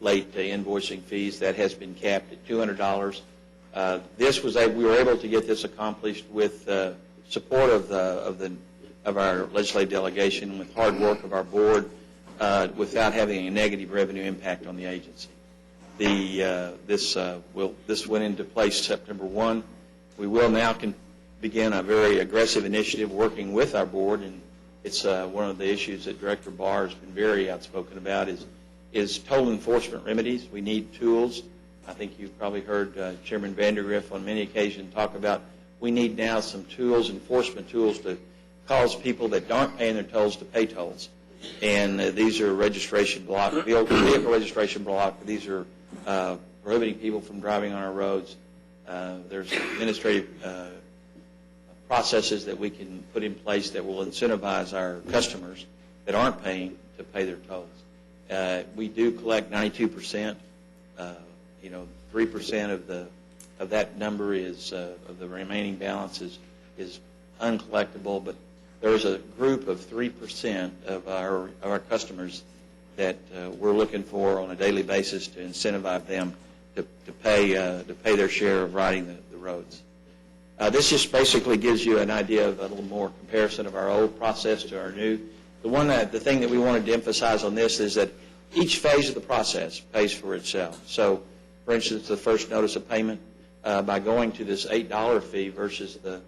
late invoicing fees. That has been capped at $200. We were able to get this accomplished with support of our legislative delegation, with hard work of our board, without having a negative revenue impact on the agency. This went into place September 1. We will now begin a very aggressive initiative working with our board, and it's one of the issues that Director Barr has been very outspoken about is toll enforcement remedies. We need tools. I think you've probably heard Chairman Vandergriff on many occasions talk about we need now some tools, enforcement tools, to cause people that aren't paying their tolls to pay tolls. And these are registration block, vehicle registration block. These are prohibiting people from driving on our roads. There's administrative processes that we can put in place that will incentivize our customers that aren't paying to pay their tolls. We do collect 92%. 3% of that number is of the remaining balance is uncollectible, but there's a group of 3% of our customers that we're looking for on a daily basis to incentivize them to pay their share of riding the roads. This just basically gives you an idea of a little more comparison of our old process to our new. The thing that we wanted to emphasize on this is that each phase of the process pays for itself. So, for instance, the first notice of payment, by going to this $8 fee versus the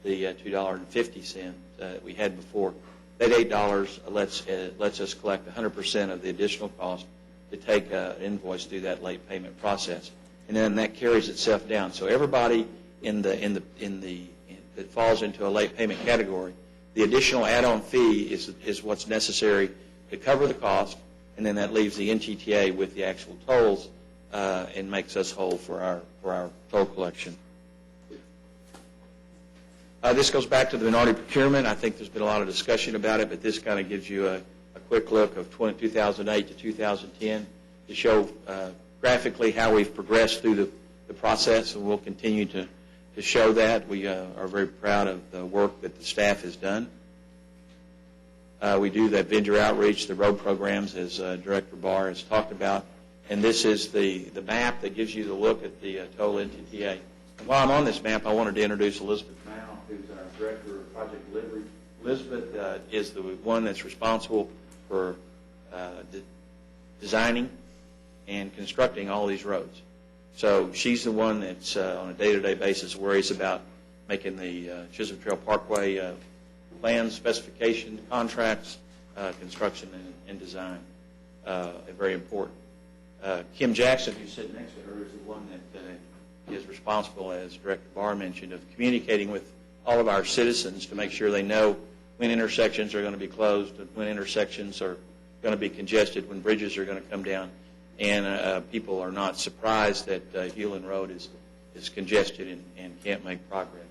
$2.50 that we had before, that $8 lets us collect 100% of the additional cost to take an invoice through that late payment process, and then that carries itself down. So everybody that falls into a late payment category, the additional add-on fee is what's necessary to cover the cost, and then that leaves the NTTA with the actual tolls and makes us whole for our toll collection. This goes back to the minority procurement. I think there's been a lot of discussion about it, but this kind of gives you a quick look of 2008 to 2010 to show graphically how we've progressed through the process, and we'll continue to show that. We are very proud of the work that the staff has done. We do that vendor outreach, the road programs, as Director Barr has talked about, and this is the map that gives you the look at the total NTTA. And while I'm on this map, I wanted to introduce Elizabeth Mao, who's our Director of Project Delivery. Elizabeth is the one that's responsible for designing and constructing all these roads. So she's the one that's on a day-to-day basis worries about making the Chisholm Trail Parkway plans, specifications, contracts, construction, and design. Very important. Kim Jackson, who's sitting next to her, is the one that is responsible, as Director Barr mentioned, of communicating with all of our citizens to make sure they know when intersections are going to be closed, when intersections are going to be congested, when bridges are going to come down, and people are not surprised that Hewlin Road is congested and can't make progress.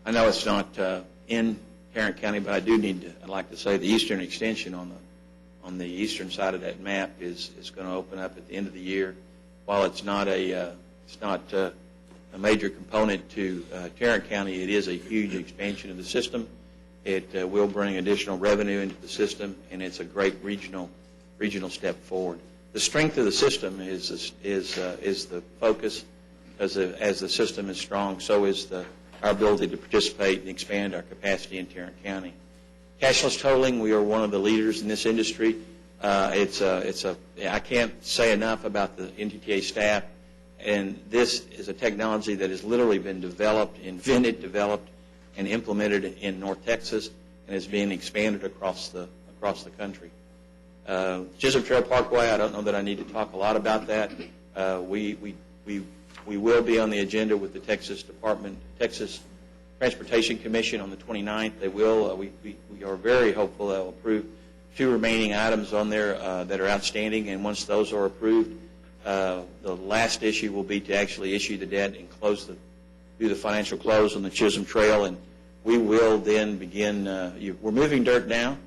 I know it's not in Tarrant County, but I do need to, I'd like to say the eastern extension on the eastern side of that map is going to open up at the end of the year. While it's not a major component to Tarrant County, it is a huge expansion of the system. It will bring additional revenue into the system, and it's a great regional step forward. The strength of the system is the focus. As the system is strong, so is our ability to participate and expand our capacity in Tarrant County. Cashless tolling, we are one of the leaders in this industry. I can't say enough about the NTTA staff, and this is a technology that has literally been developed, and implemented in North Texas, and is being expanded across the country. Chisholm Trail Parkway, I don't know that I need to talk a lot about that. We will be on the agenda with the Texas Transportation Commission on the 29th. They will. We are very hopeful they'll approve 2 remaining items on there that are outstanding, and once those are approved, the last issue will be to actually issue the debt and do the financial close on the Chisholm Trail, and we will then begin. We're moving dirt now,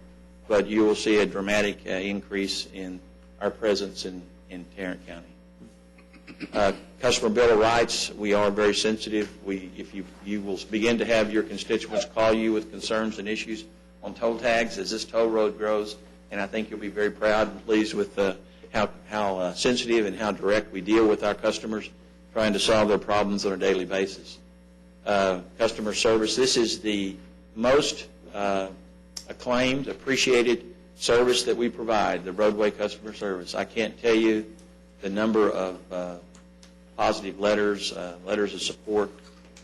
but you will see a dramatic increase in our presence in Tarrant County. Customer Bill of Rights, we are very sensitive. If you will begin to have your constituents call you with concerns and issues on toll tags as this toll road grows, and I think you'll be very proud and pleased with how sensitive and how direct we deal with our customers, trying to solve their problems on a daily basis. Customer service, this is the most acclaimed, appreciated service that we provide, the roadway customer service. I can't tell you the number of positive letters of support,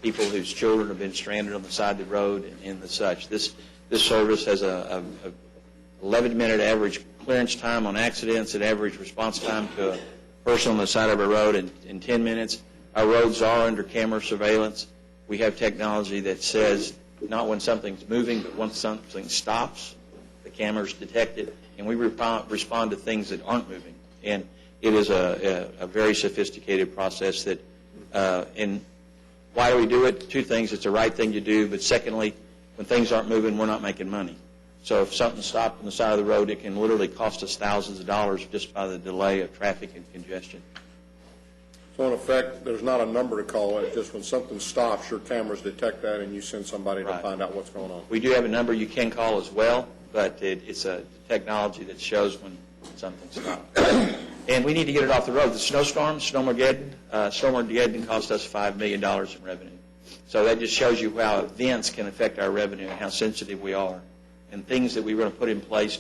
people whose children have been stranded on the side of the road and the such. This service has a 11-minute average clearance time on accidents and average response time to a person on the side of a road in 10 minutes. Our roads are under camera surveillance. We have technology that says not when something's moving, but when something stops, the cameras detect it, and we respond to things that aren't moving. And it is a very sophisticated process that, and why do we do it? 2 things. It's the right thing to do, but secondly, when things aren't moving, we're not making money. So if something stopped on the side of the road, it can literally cost us thousands of dollars just by the delay of traffic and congestion. So in effect, there's not a number to call. It's just when something stops, your cameras detect that and you send somebody to find out what's going on. We do have a number you can call as well, but it's a technology that shows when something stops. And we need to get it off the road. The snowstorm, Snowmageddon cost us $5 million in revenue. So that just shows you how events can affect our revenue and how sensitive we are, and things that we're going to put in place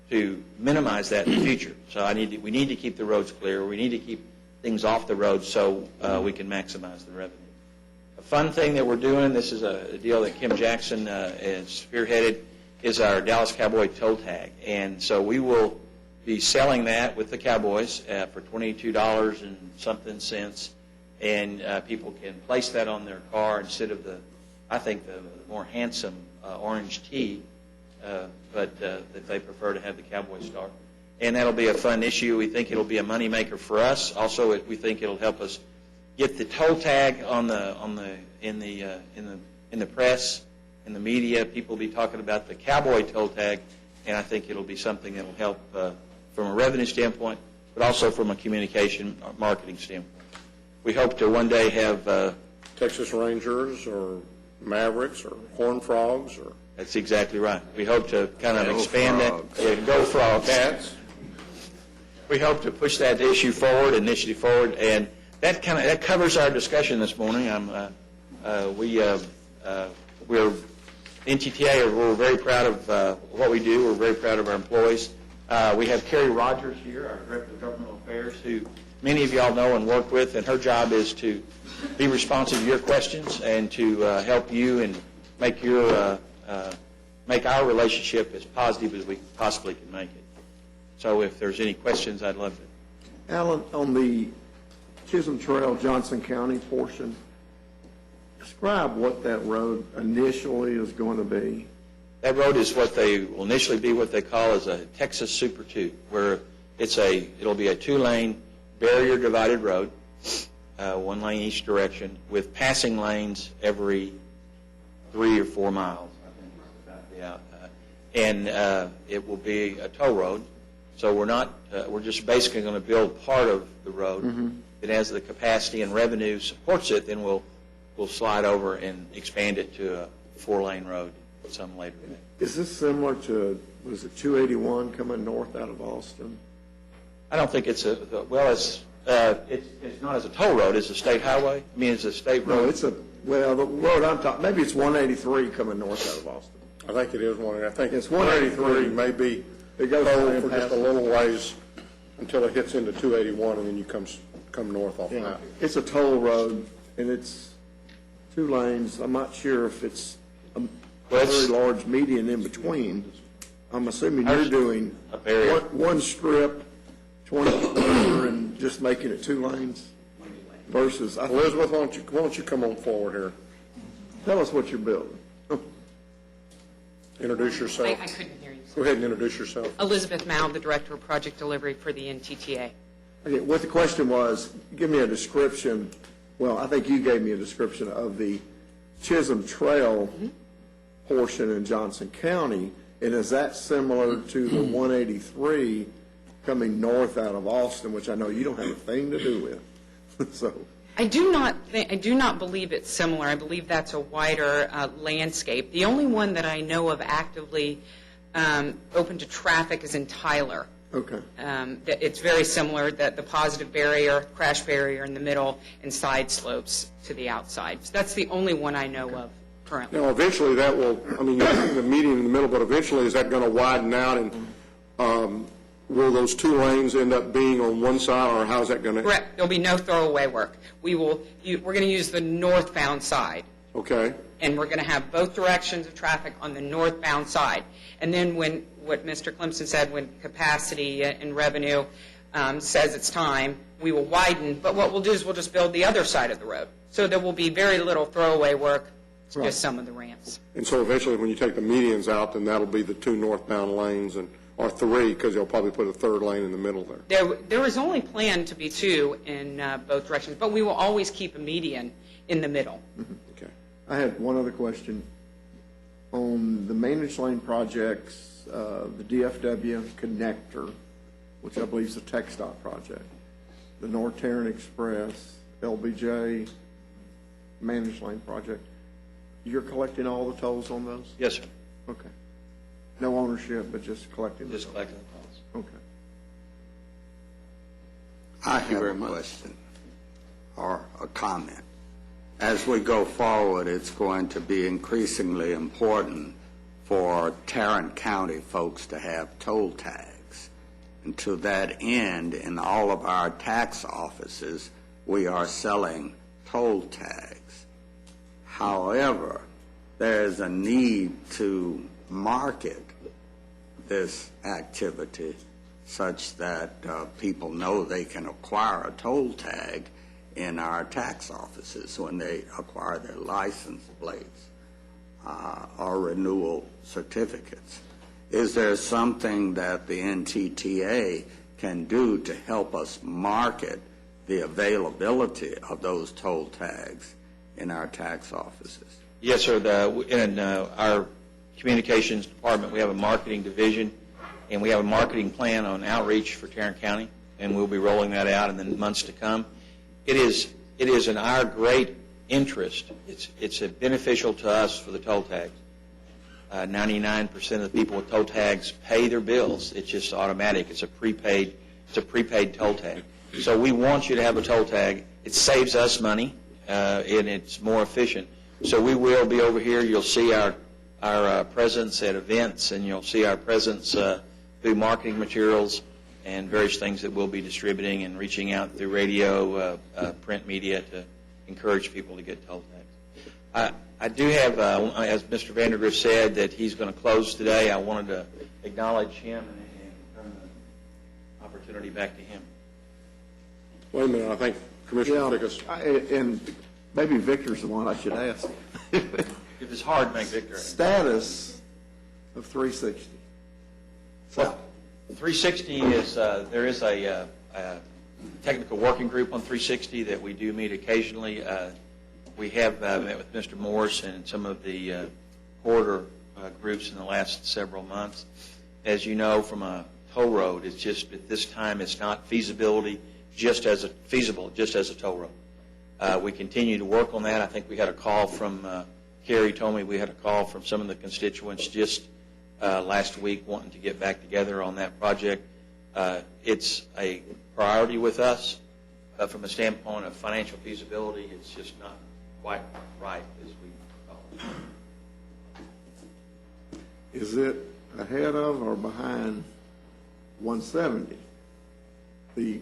to minimize that in the future. So we need to keep the roads clear. We need to keep things off the road so we can maximize the revenue. A fun thing that we're doing, this is a deal that Kim Jackson has spearheaded, is our Dallas Cowboy toll tag. And so we will be selling that with the Cowboys for $22 and something cents, and people can place that on their car instead of the more handsome orange tee, but that they prefer to have the Cowboy star. And that'll be a fun issue. We think it'll be a money maker for us. Also, we think it'll help us get the toll tag in the press, in the media. People will be talking about the Cowboy toll tag, and I think it'll be something that'll help from a revenue standpoint, but also from a communication or marketing standpoint. We hope to one day have Texas Rangers or Mavericks or Horned Frogs or. That's exactly right. We hope to kind of expand that. Yeah, Go Frogs. Cats. We hope to push that initiative forward, and that covers our discussion this morning. We're NTTA. We're very proud of what we do. We're very proud of our employees. We have Carrie Rogers here, our Director of Governmental Affairs, who many of y'all know and work with, and her job is to be responsive to your questions and to help you and make our relationship as positive as we possibly can make it. So if there's any questions, I'd love to. Alan, on the Chisholm Trail, Johnson County portion, describe what that road initially is going to be. That road is will initially be what they call as a Texas Super 2, where it'll be a 2-lane barrier-divided road, 1 lane each direction, with passing lanes every 3 or 4 miles, I think is about the out. And it will be a toll road, so we're just basically going to build part of the road. It has the capacity and revenue supports it, then we'll slide over and expand it to a 4-lane road some later day. Is this similar to, was it 281 coming north out of Austin? I don't think it's it's not as a toll road, it's a state highway. I mean, it's a state road. No, it's the road I'm talking, maybe it's 183 coming north out of Austin. I think it is one. I think It's 183. Maybe It goes toll for past just a little ways until it hits into 281, and then you come north off Yeah, that. it's a toll road, and it's 2 lanes. I'm not sure if it's a very large median in between. I'm assuming you're doing one strip, 20 kilometer, and just making it 2 lanes versus. Elizabeth, why don't you come on forward here? Tell us what you're building. Introduce yourself. I couldn't hear you. Go ahead and introduce yourself. Elizabeth Mao, the Director of Project Delivery for the NTTA. Okay, what the question was, give me a description, well, I think you gave me a description of the Chisholm Trail portion in Johnson County, and is that similar to the 183 coming north out of Austin, which I know you don't have a thing to do with, so. I do not believe it's similar. I believe that's a wider landscape. The only one that I know of actively open to traffic is in Tyler. Okay. It's very similar, that the positive barrier, crash barrier in the middle, and side slopes to the outside. So that's the only one I know of currently. Now, eventually that will, I mean, you're in the median in the middle, but eventually is that going to widen out, and will those 2 lanes end up being on one side, or how's that going to? Correct. There'll be no throwaway work. We're going to use the northbound side. Okay. And we're going to have both directions of traffic on the northbound side. And then when, what Mr. Clemson said, when capacity and revenue says it's time, we will widen. But what we'll do is we'll just build the other side of the road. So there will be very little throwaway work, just some of the ramps. And so eventually when you take the medians out, then that'll be the 2 northbound lanes, or 3, because they'll probably put a 3rd lane in the middle there. There is only planned to be 2 in both directions, but we will always keep a median in the middle. Okay. I had one other question. On the managed lane projects, the DFW connector, which I believe is a TxDOT project, the North Tarrant Express, LBJ managed lane project, you're collecting all the tolls on those? Yes, sir. Okay. No ownership, but just collecting? Just collecting the tolls. Okay. I have a question or a comment. As we go forward, it's going to be increasingly important for Tarrant County folks to have toll tags. And to that end, in all of our tax offices, we are selling toll tags. However, there is a need to market this activity such that people know they can acquire a toll tag in our tax offices when they acquire their license plates or renewal certificates. Is there something that the NTTA can do to help us market the availability of those toll tags in our tax offices? Yes, sir. In our communications department, we have a marketing division, and we have a marketing plan on outreach for Tarrant County, and we'll be rolling that out in the months to come. It is in our great interest. It's beneficial to us for the toll tags. 99% of the people with toll tags pay their bills. It's just automatic. It's a prepaid toll tag. So we want you to have a toll tag. It saves us money, and it's more efficient. So we will be over here. You'll see our presence at events, and you'll see our presence through marketing materials and various things that we'll be distributing and reaching out through radio, print media to encourage people to get toll tags. I do have, as Mr. Vandergriff said, that he's going to close today. I wanted to acknowledge him and turn the opportunity back to him. Wait a minute, I think Commissioner Fickus. And maybe Victor's the one I should ask. If it's hard, make Victor. Status of 360. Well, 360 is, there is a technical working group on 360 that we do meet occasionally. We have met with Mr. Morris and some of the corridor groups in the last several months. As you know, from a toll road, it's just at this time it's not feasible just as a toll road. We continue to work on that. I think we had a call from Kerry told me we had a call from some of the constituents just last week wanting to get back together on that project. It's a priority with us. From a standpoint of financial feasibility, it's just not quite right as we thought. Is it ahead of or behind 170? The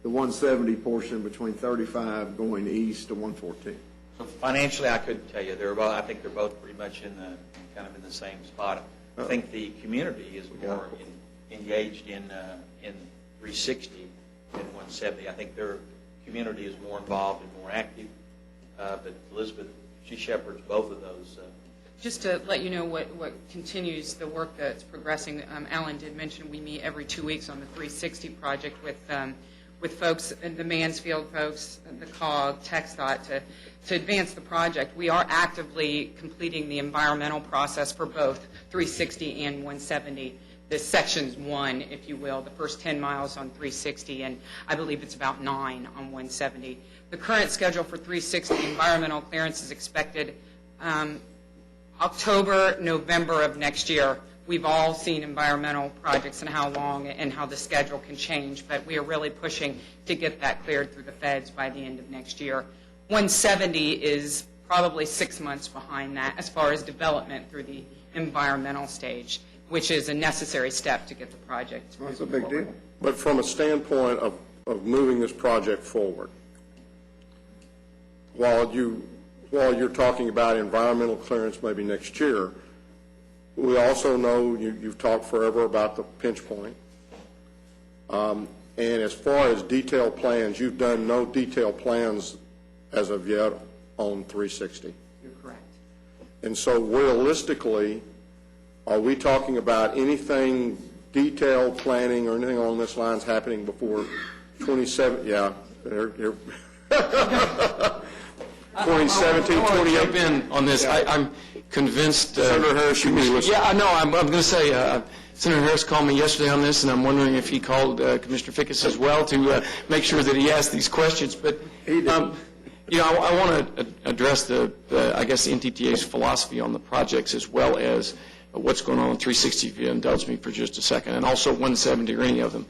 170 portion between 35 going east to 114? So financially, I couldn't tell you. I think they're both pretty much kind of in the same spot. I think the community is more engaged in 360 than 170. I think their community is more involved and more active. But Elizabeth, she shepherds both of those. Just to let you know what continues the work that's progressing, Alan did mention we meet every 2 weeks on the 360 project with folks, the Mansfield folks, the COG, TxDOT, to advance the project. We are actively completing the environmental process for both 360 and 170. The sections 1, if you will, the first 10 miles on 360, and I believe it's about 9 on 170. The current schedule for 360 environmental clearance is expected October, November of next year. We've all seen environmental projects and how long and how the schedule can change, but we are really pushing to get that cleared through the feds by the end of next year. 170 is probably 6 months behind that as far as development through the environmental stage, which is a necessary step to get the project. That's a big deal. But from a standpoint of moving this project forward, while you're talking about environmental clearance maybe next year, we also know you've talked forever about the pinch point. And as far as detailed plans, you've done no detailed plans as of yet on 360. You're correct. And so realistically, are we talking about anything detailed planning or anything along this lines happening before 27? Yeah, 2017, I want to 28. jump in on this. Yeah. I'm convinced. Senator Harris, you may listen. Yeah, I know. I'm going to say Senator Harris called me yesterday on this, and I'm wondering if he called Commissioner Fickus as well to make sure that he asked these questions. But I want to address I guess the NTTA's philosophy on the projects as well as what's going on in 360, if you indulge me for just a second, and also 170 or any of them.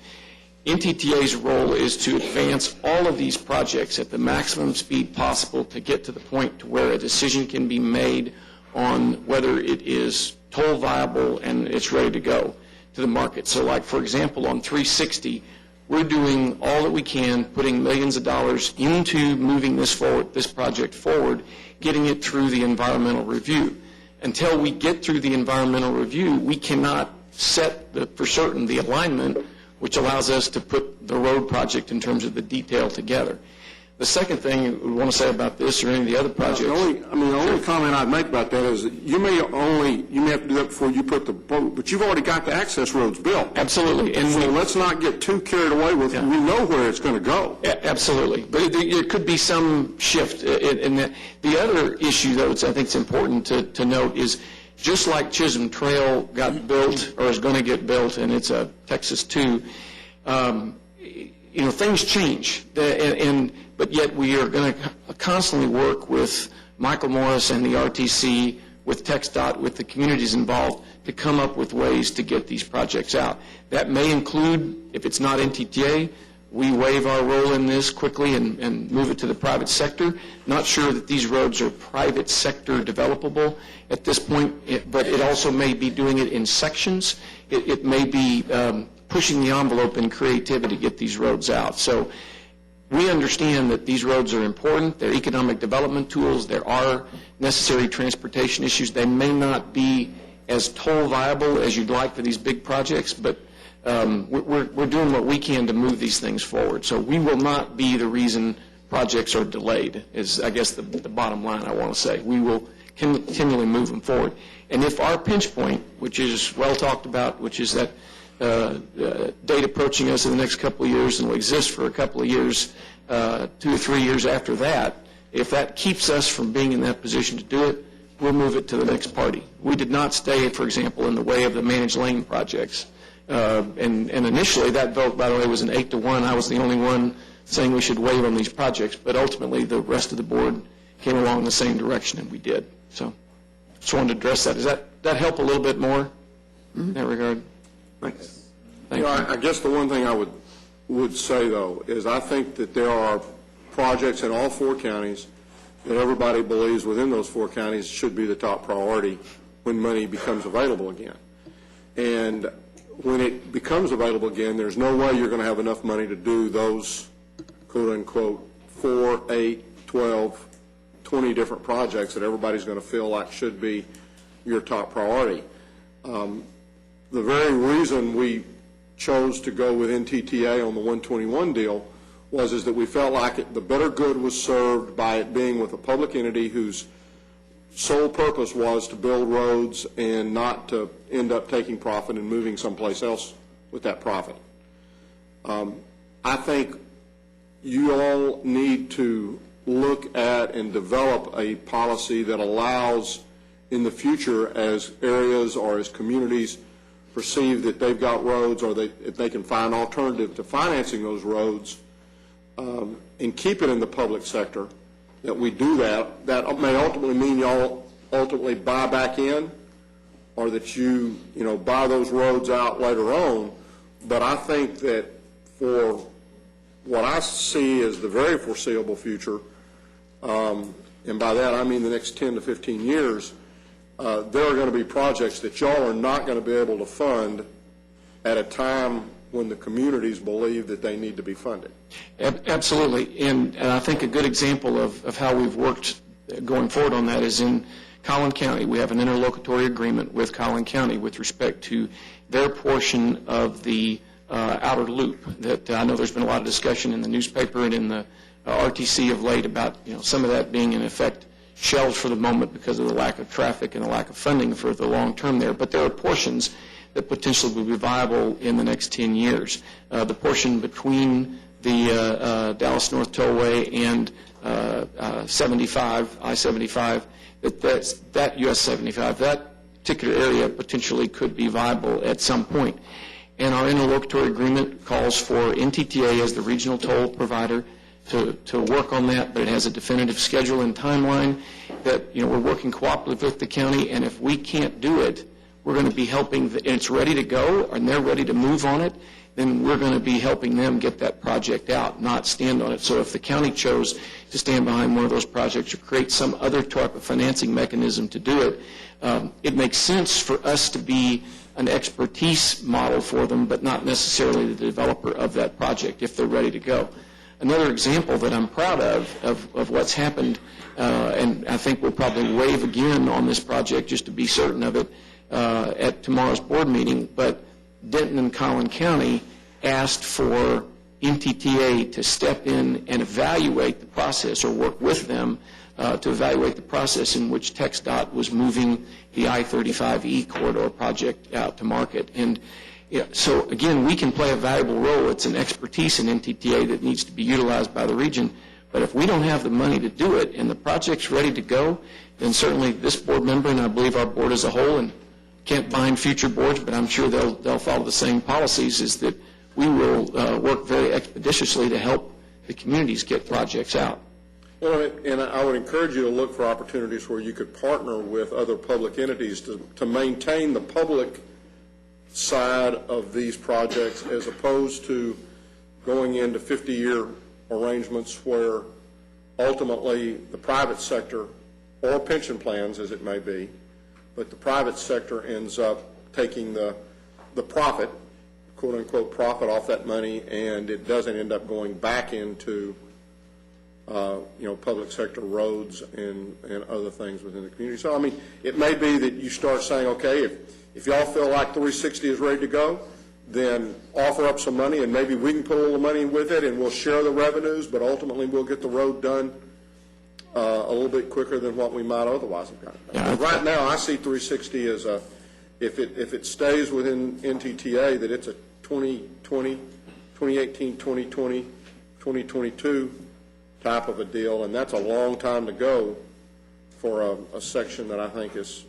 NTTA's role is to advance all of these projects at the maximum speed possible to get to the point to where a decision can be made on whether it is toll viable and it's ready to go to the market. So like, for example, on 360, we're doing all that we can, putting millions of dollars into moving this project forward, getting it through the environmental review. Until we get through the environmental review, we cannot set for certain the alignment which allows us to put the road project in terms of the detail together. The second thing we want to say about this or any of the other projects. The only comment I'd make about that is that you may have to do that before you put the boat, but you've already got the access roads built. Absolutely. And so let's not get too carried away with, we know where it's going to go. Absolutely. But there could be some shift in that. The other issue, though, which I think is important to note is just like Chisholm Trail got built or is going to get built, and it's a Texas 2, things change. But yet we are going to constantly work with Michael Morris and the RTC, with TxDOT, with the communities involved, to come up with ways to get these projects out. That may include, if it's not NTTA, we waive our role in this quickly and move it to the private sector. Not sure that these roads are private sector developable at this point, but it also may be doing it in sections. It may be pushing the envelope in creativity to get these roads out. So we understand that these roads are important. They're economic development tools. There are necessary transportation issues. They may not be as toll viable as you'd like for these big projects, but we're doing what we can to move these things forward. So we will not be the reason projects are delayed, is I guess the bottom line I want to say. We will continually move them forward. And if our pinch point, which is well talked about, which is that date approaching us in the next couple of years and will exist for a couple of years, 2 or 3 years after that, If that keeps us from being in that position to do it, we'll move it to the next party. We did not stay, for example, in the way of the managed lane projects. And initially, that vote, by the way, was an 8-1. I was the only one saying we should waive on these projects, but ultimately the rest of the board came along in the same direction, and we did. So just wanted to address that. Does that help a little bit more in that regard? Thanks. I guess the one thing I would say, though, is I think that there are projects in all 4 counties that everybody believes within those 4 counties should be the top priority when money becomes available again. And when it becomes available again, there's no way you're going to have enough money to do those, quote-unquote, 4, 8, 12, 20 different projects that everybody's going to feel like should be your top priority. The very reason we chose to go with NTTA on the 121 deal is that we felt like the better good was served by it being with a public entity whose sole purpose was to build roads and not to end up taking profit and moving someplace else with that profit. I think you all need to look at and develop a policy that allows in the future, as areas or as communities perceive that they've got roads, or if they can find alternative to financing those roads, and keep it in the public sector, that we do that. That may ultimately mean y'all ultimately buy back in, or that you buy those roads out later on. But I think that for what I see as the very foreseeable future, and by that I mean the next 10 to 15 years, there are going to be projects that y'all are not going to be able to fund at a time when the communities believe that they need to be funded. Absolutely. And I think a good example of how we've worked going forward on that is in Collin County. We have an interlocutory agreement with Collin County with respect to their portion of the outer loop. That I know there's been a lot of discussion in the newspaper and in the RTC of late about some of that being in effect shelved for the moment because of the lack of traffic and the lack of funding for the long term there. But there are portions that potentially will be viable in the next 10 years. The portion between the Dallas North Tollway and I-75, that US 75, that particular area potentially could be viable at some point. And our interlocutory agreement calls for NTTA as the regional toll provider to work on that, but it has a definitive schedule and timeline that we're working cooperatively with the county, and if we can't do it, we're going to be helping, and it's ready to go, and they're ready to move on it, then we're going to be helping them get that project out, not stand on it. So if the county chose to stand behind one of those projects or create some other type of financing mechanism to do it, it makes sense for us to be an expertise model for them, but not necessarily the developer of that project if they're ready to go. Another example that I'm proud of what's happened, and I think we'll probably waive again on this project just to be certain of it at tomorrow's board meeting, but Denton and Collin County asked for NTTA to step in and evaluate the process or work with them to evaluate the process in which TxDOT was moving the I-35E corridor project out to market. And so, again, we can play a valuable role. It's an expertise in NTTA that needs to be utilized by the region. But if we don't have the money to do it and the project's ready to go, then certainly this board member, and I believe our board as a whole, and can't bind future boards, but I'm sure they'll follow the same policies, is that we will work very expeditiously to help the communities get projects out. Well, and I would encourage you to look for opportunities where you could partner with other public entities to maintain the public side of these projects, as opposed to going into 50-year arrangements where ultimately the private sector, or pension plans as it may be, but the private sector ends up taking the profit, quote-unquote profit, off that money, and it doesn't end up going back into public sector roads and other things within the community. So, I mean, it may be that you start saying, okay, if y'all feel like 360 is ready to go, then offer up some money, and maybe we can put a little money with it, and we'll share the revenues, but ultimately we'll get the road done a little bit quicker than what we might otherwise have gotten. Yeah. Right now, I see 360 as if it stays within NTTA, that it's a 2020, 2018, 2020, 2022 type of a deal, and that's a long time to go for a section that I think is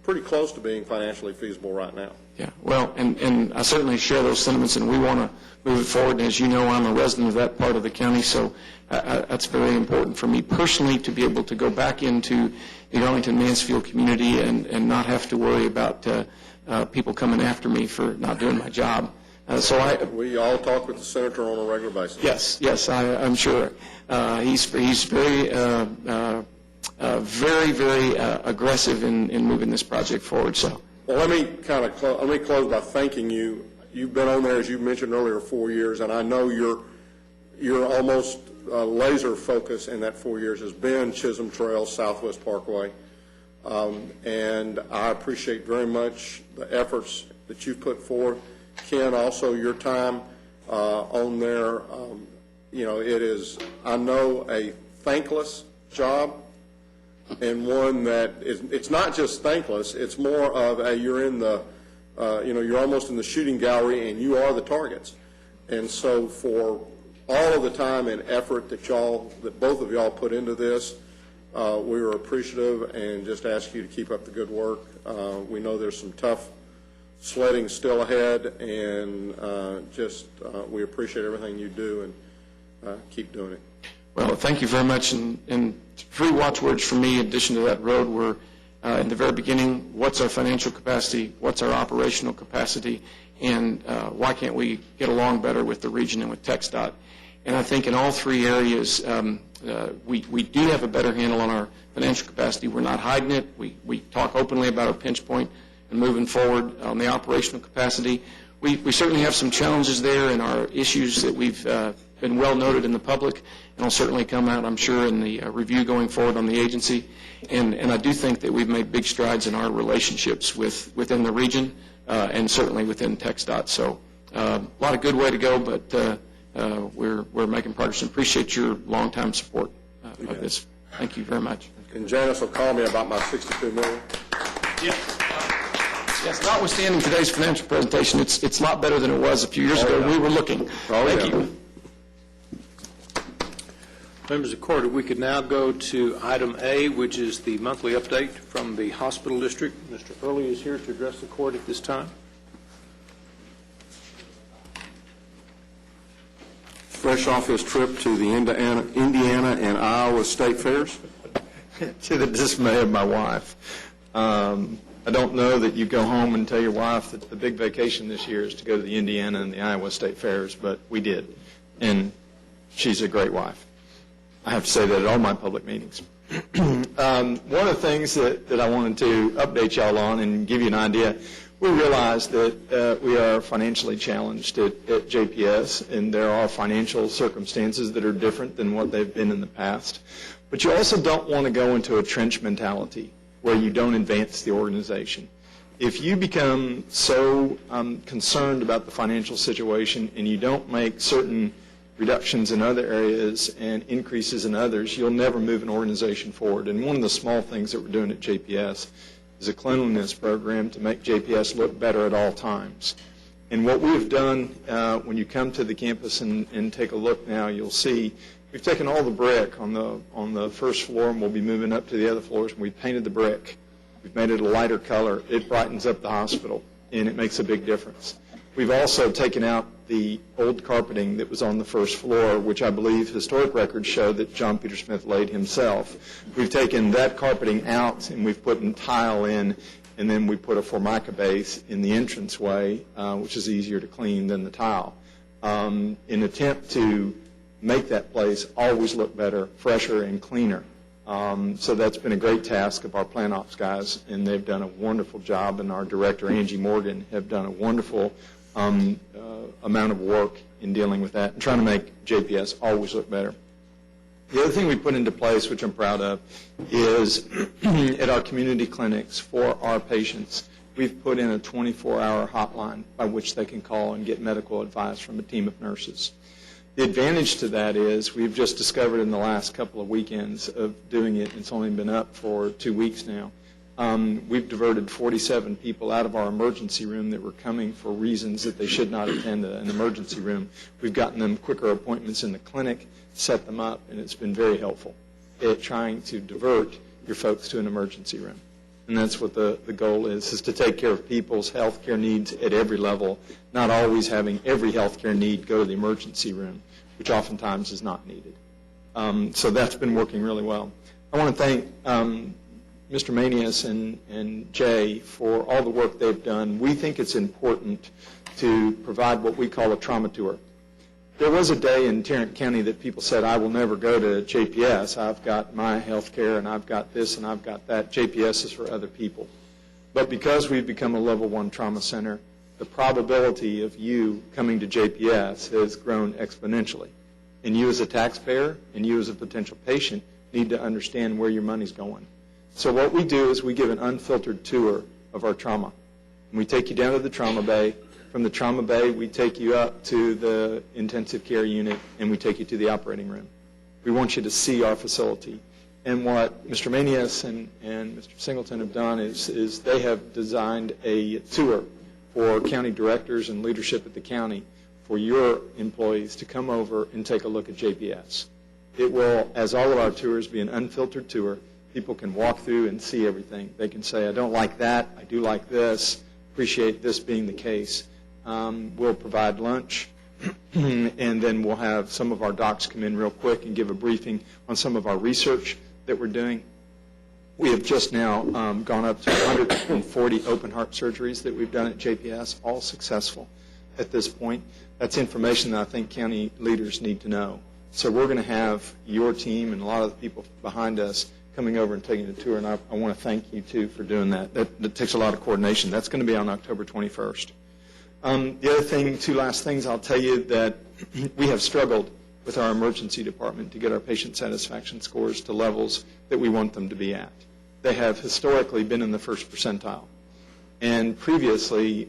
pretty close to being financially feasible right now. Yeah, well, and I certainly share those sentiments, and we want to move it forward. And as you know, I'm a resident of that part of the county, so that's very important for me personally to be able to go back into the Arlington-Mansfield community and not have to worry about people coming after me for not doing my job. We all talk with the senator on a regular basis. Yes, I'm sure. He's very aggressive in moving this project forward. So. Well, let me close by thanking you. You've been on there, as you mentioned earlier, 4 years, and I know you're almost laser focus in that 4 years has been Chisholm Trail, Southwest Parkway, and I appreciate very much the efforts that you've put forth. Ken, also your time on there. It is, I know, a thankless job, and one that it's not just thankless, it's more of you're in the, you're almost in the shooting gallery and you are the targets. And so for all of the time and effort that both of y'all put into this, we are appreciative and just ask you to keep up the good work. We know there's some tough sledding still ahead, and we appreciate everything you do, and keep doing it. Well, thank you very much. And 3 watchwords for me, in addition to that road, were in the very beginning, what's our financial capacity, what's our operational capacity, and why can't we get along better with the region and with TxDOT? And I think in all 3 areas, we do have a better handle on our financial capacity. We're not hiding it. We talk openly about our pinch point and moving forward on the operational capacity. We certainly have some challenges there in our issues that we've been well noted in the public, and will certainly come out, I'm sure, in the review going forward on the agency. And I do think that we've made big strides in our relationships within the region and certainly within TxDOT. So a lot of good way to go, but we're making progress, and appreciate your long-time support of this. Thank you very much. And Janice will call me about my $62 million. Yes, notwithstanding today's financial presentation, it's a lot better than it was a few years ago. We were looking. Thank you. Members of the court, we could now go to item A, which is the monthly update from the hospital district. Mr. Early is here to address the court at this time. Fresh off his trip to the Indiana and Iowa state fairs? To the dismay of my wife. I don't know that you go home and tell your wife that the big vacation this year is to go to the Indiana and the Iowa state fairs, but we did. And she's a great wife. I have to say that at all my public meetings. One of the things that I wanted to update y'all on and give you an idea, we realize that we are financially challenged at JPS, and there are financial circumstances that are different than what they've been in the past. But you also don't want to go into a trench mentality where you don't advance the organization. If you become so concerned about the financial situation and you don't make certain reductions in other areas and increases in others, you'll never move an organization forward. And one of the small things that we're doing at JPS is a cleanliness program to make JPS look better at all times. And what we've done, when you come to the campus and take a look now, you'll see we've taken all the brick on the first floor, and we'll be moving up to the other floors, and we've painted the brick. We've made it a lighter color. It brightens up the hospital, and it makes a big difference. We've also taken out the old carpeting that was on the first floor, which I believe historic records show that John Peter Smith laid himself. We've taken that carpeting out, and we've put tile in, and then we put a Formica base in the entranceway, which is easier to clean than the tile, in an attempt to make that place always look better, fresher, and cleaner. So that's been a great task of our plant ops guys, and they've done a wonderful job, and our director, Angie Morgan, have done a wonderful amount of work in dealing with that and trying to make JPS always look better. The other thing we put into place, which I'm proud of, is at our community clinics for our patients, we've put in a 24-hour hotline by which they can call and get medical advice from a team of nurses. The advantage to that is we've just discovered in the last couple of weekends of doing it, it's only been up for 2 weeks now, We've diverted 47 people out of our emergency room that were coming for reasons that they should not attend an emergency room. We've gotten them quicker appointments in the clinic, set them up, and it's been very helpful at trying to divert your folks to an emergency room. And that's what the goal is to take care of people's health care needs at every level, not always having every health care need go to the emergency room, which oftentimes is not needed. So that's been working really well. I want to thank Mr. Manias and Jay for all the work they've done. We think it's important to provide what we call a trauma tour. There was a day in Tarrant County that people said, I will never go to JPS. I've got my health care and I've got this and I've got that. JPS is for other people. But because we've become a level 1 trauma center, the probability of you coming to JPS has grown exponentially. And you as a taxpayer and you as a potential patient need to understand where your money's going. So what we do is we give an unfiltered tour of our trauma. And we take you down to the trauma bay. From the trauma bay, we take you up to the intensive care unit, and we take you to the operating room. We want you to see our facility. And what Mr. Manias and Mr. Singleton have done is they have designed a tour for county directors and leadership at the county for your employees to come over and take a look at JPS. It will, as all of our tours, be an unfiltered tour. People can walk through and see everything. They can say, I don't like that, I do like this, appreciate this being the case. We'll provide lunch, and then we'll have some of our docs come in real quick and give a briefing on some of our research that we're doing. We have just now gone up to 140 open heart surgeries that we've done at JPS, all successful at this point. That's information that I think county leaders need to know. So we're going to have your team and a lot of the people behind us coming over and taking a tour, and I want to thank you, too, for doing that. That takes a lot of coordination. That's going to be on October 21st. The other thing, 2 last things, I'll tell you that we have struggled with our emergency department to get our patient satisfaction scores to levels that we want them to be at. They have historically been in the first percentile. And previously,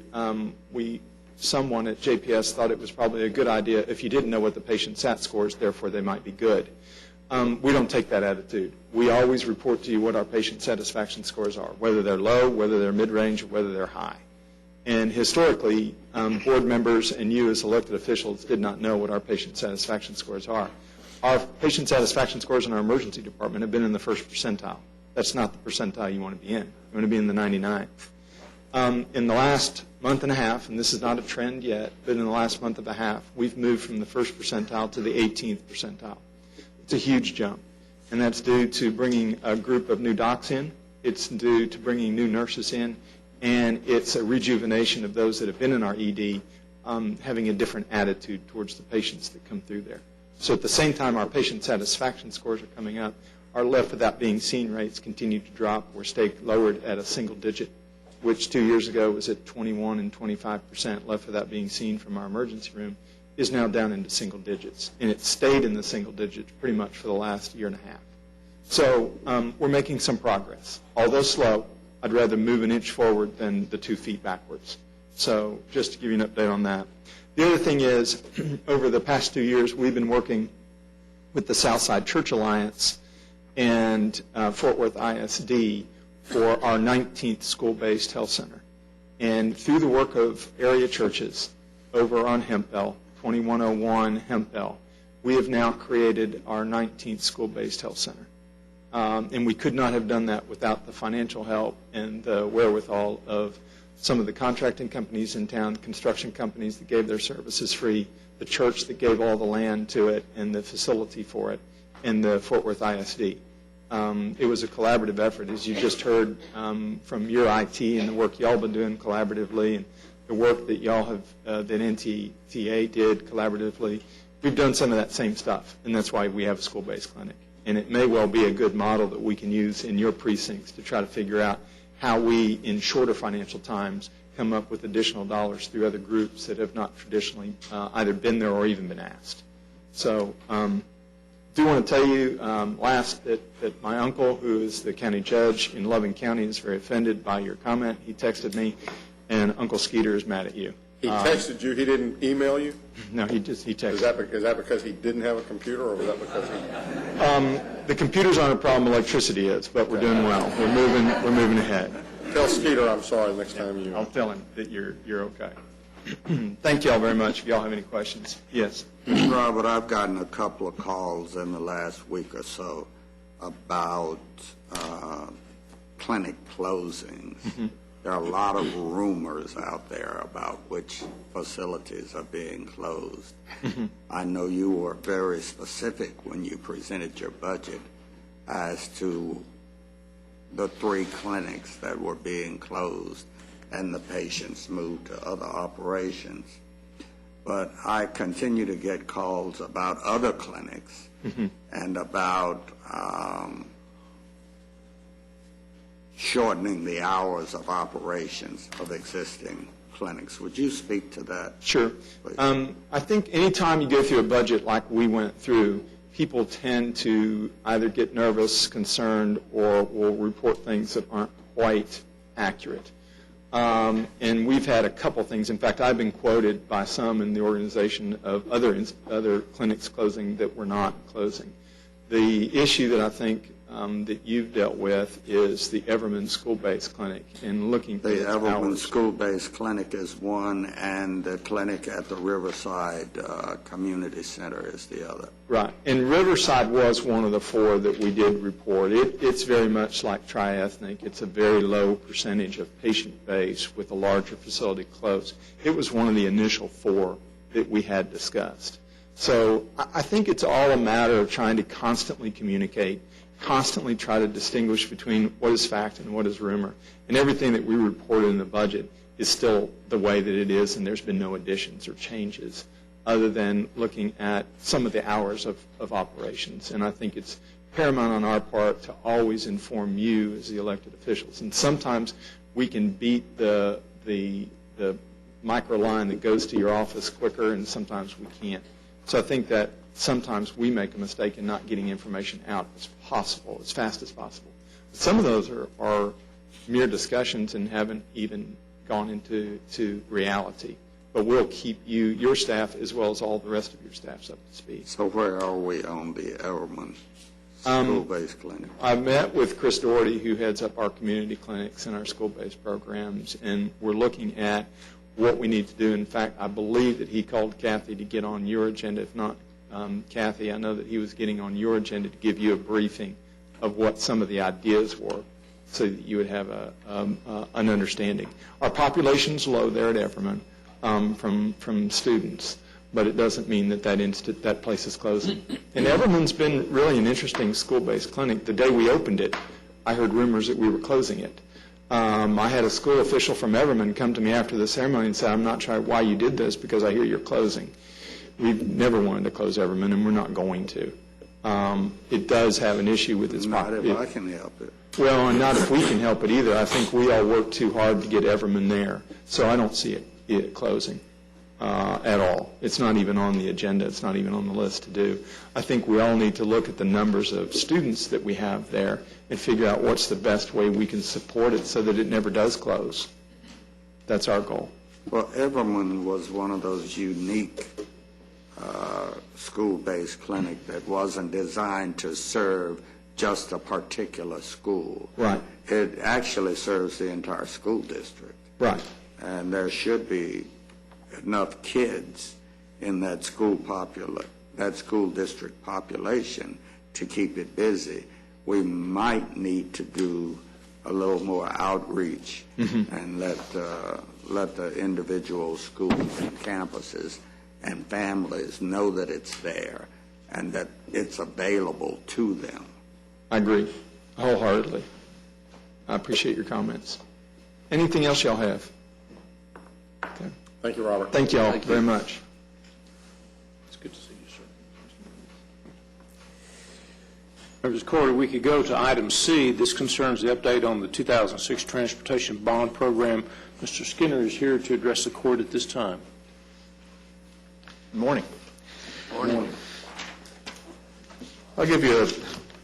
someone at JPS thought it was probably a good idea if you didn't know what the patient sat scores, therefore they might be good. We don't take that attitude. We always report to you what our patient satisfaction scores are, whether they're low, whether they're mid-range, or whether they're high. And historically, board members and you as elected officials did not know what our patient satisfaction scores are. Our patient satisfaction scores in our emergency department have been in the first percentile. That's not the percentile you want to be in. You want to be in the 99th. In the last month and a half, and this is not a trend yet, but in the last month and a half, we've moved from the first percentile to the 18th percentile. It's a huge jump, and that's due to bringing a group of new docs in. It's due to bringing new nurses in, and it's a rejuvenation of those that have been in our ED having a different attitude towards the patients that come through there. So at the same time our patient satisfaction scores are coming up, our left without being seen rates continue to drop. We're staying lowered at a single digit, which 2 years ago was at 21 and 25% left without being seen from our emergency room, is now down into single digits. And it stayed in the single digits pretty much for the last year and a half. So we're making some progress. Although slow, I'd rather move an inch forward than the 2 feet backwards. So just to give you an update on that. The other thing is, over the past 2 years, we've been working with the Southside Church Alliance and Fort Worth ISD for our 19th school-based health center. And through the work of area churches over on Hempel, 2101 Hempel, we have now created our 19th school-based health center. And we could not have done that without the financial help and the wherewithal of some of the contracting companies in town, construction companies that gave their services free, the church that gave all the land to it and the facility for it, and the Fort Worth ISD. It was a collaborative effort, as you just heard from your IT and the work y'all been doing collaboratively, and the work that y'all have, that NTTA did collaboratively. We've done some of that same stuff, and that's why we have a school-based clinic. And it may well be a good model that we can use in your precincts to try to figure out how we, in shorter financial times, come up with additional dollars through other groups that have not traditionally either been there or even been asked. So do want to tell you last that my uncle, who is the county judge in Loving County, is very offended by your comment. He texted me, and Uncle Skeeter is mad at you. He texted you, he didn't email you? No, he texted. Is that because he didn't have a computer, or was that because he? The computers aren't a problem, electricity is, but we're doing well. We're moving ahead. Tell Skeeter I'm sorry next time you. I'll tell him that you're okay. Thank you all very much. If y'all have any questions. Yes. Robert, I've gotten a couple of calls in the last week or so about clinic closings. Mm-hmm. There are a lot of rumors out there about which facilities are being closed. Mm-hmm. I know you were very specific when you presented your budget as to the 3 clinics that were being closed and the patients moved to other operations. But I continue to get calls about other clinics and about shortening the hours of operations of existing clinics. Would you speak to that? Sure. I think anytime you go through a budget like we went through, people tend to either get nervous, concerned, or will report things that aren't quite accurate. And we've had a couple things. In fact, I've been quoted by some in the organization of other clinics closing that were not closing. The issue that I think that you've dealt with is the Everman School-Based Clinic and looking for the its Everman hours. School-Based Clinic is one, and the clinic at the Riverside Community Center is the other. Right. And Riverside was one of the 4 that we did report. It's very much like triethnic. It's a very low percentage of patient base with a larger facility closed. It was one of the initial 4 that we had discussed. So I think it's all a matter of trying to constantly communicate, constantly try to distinguish between what is fact and what is rumor. And everything that we reported in the budget is still the way that it is, and there's been no additions or changes other than looking at some of the hours of operations. And I think it's paramount on our part to always inform you as the elected officials. And sometimes we can beat the micro line that goes to your office quicker, and sometimes we can't. So I think that sometimes we make a mistake in not getting information out as possible, as fast as possible. Some of those are mere discussions and haven't even gone into reality. But we'll keep you, your staff, as well as all the rest of your staffs up to speed. So where are we on the Everman School-Based Clinic? I met with Chris Doherty, who heads up our community clinics and our school-based programs, and we're looking at what we need to do. In fact, I believe that he called Kathy to get on your agenda. If not, Kathy, I know that he was getting on your agenda to give you a briefing of what some of the ideas were so that you would have an understanding. Our population's low there at Everman from students, but it doesn't mean that place is closing. And Everman's been really an interesting school-based clinic. The day we opened it, I heard rumors that we were closing it. I had a school official from Everman come to me after the ceremony and say, I'm not sure why you did this because I hear you're closing. We've never wanted to close Everman, and we're not going to. It does have an issue with its Not if I can help it. Well, and not if we can help it either. I think we all work too hard to get Everman there, so I don't see it closing at all. It's not even on the agenda. It's not even on the list to do. I think we all need to look at the numbers of students that we have there and figure out what's the best way we can support it so that it never does close. That's our goal. Well, Everman was one of those unique school-based clinic that wasn't designed to serve just a particular school. Right. It actually serves the entire school district. Right. And there should be enough kids in that school district population to keep it busy. We might need to do a little more outreach and let the individual schools and campuses and families know that it's there and that it's available to them. I agree wholeheartedly. I appreciate your comments. Anything else y'all have? Okay. Thank you, Robert. Thank you all very much. It's good to see you, sir. Members of the Court, we could go to item C. This concerns the update on the 2006 Transportation Bond Program. Mr. Skinner is here to address the Court at this time. Good morning. Morning. I'll give you a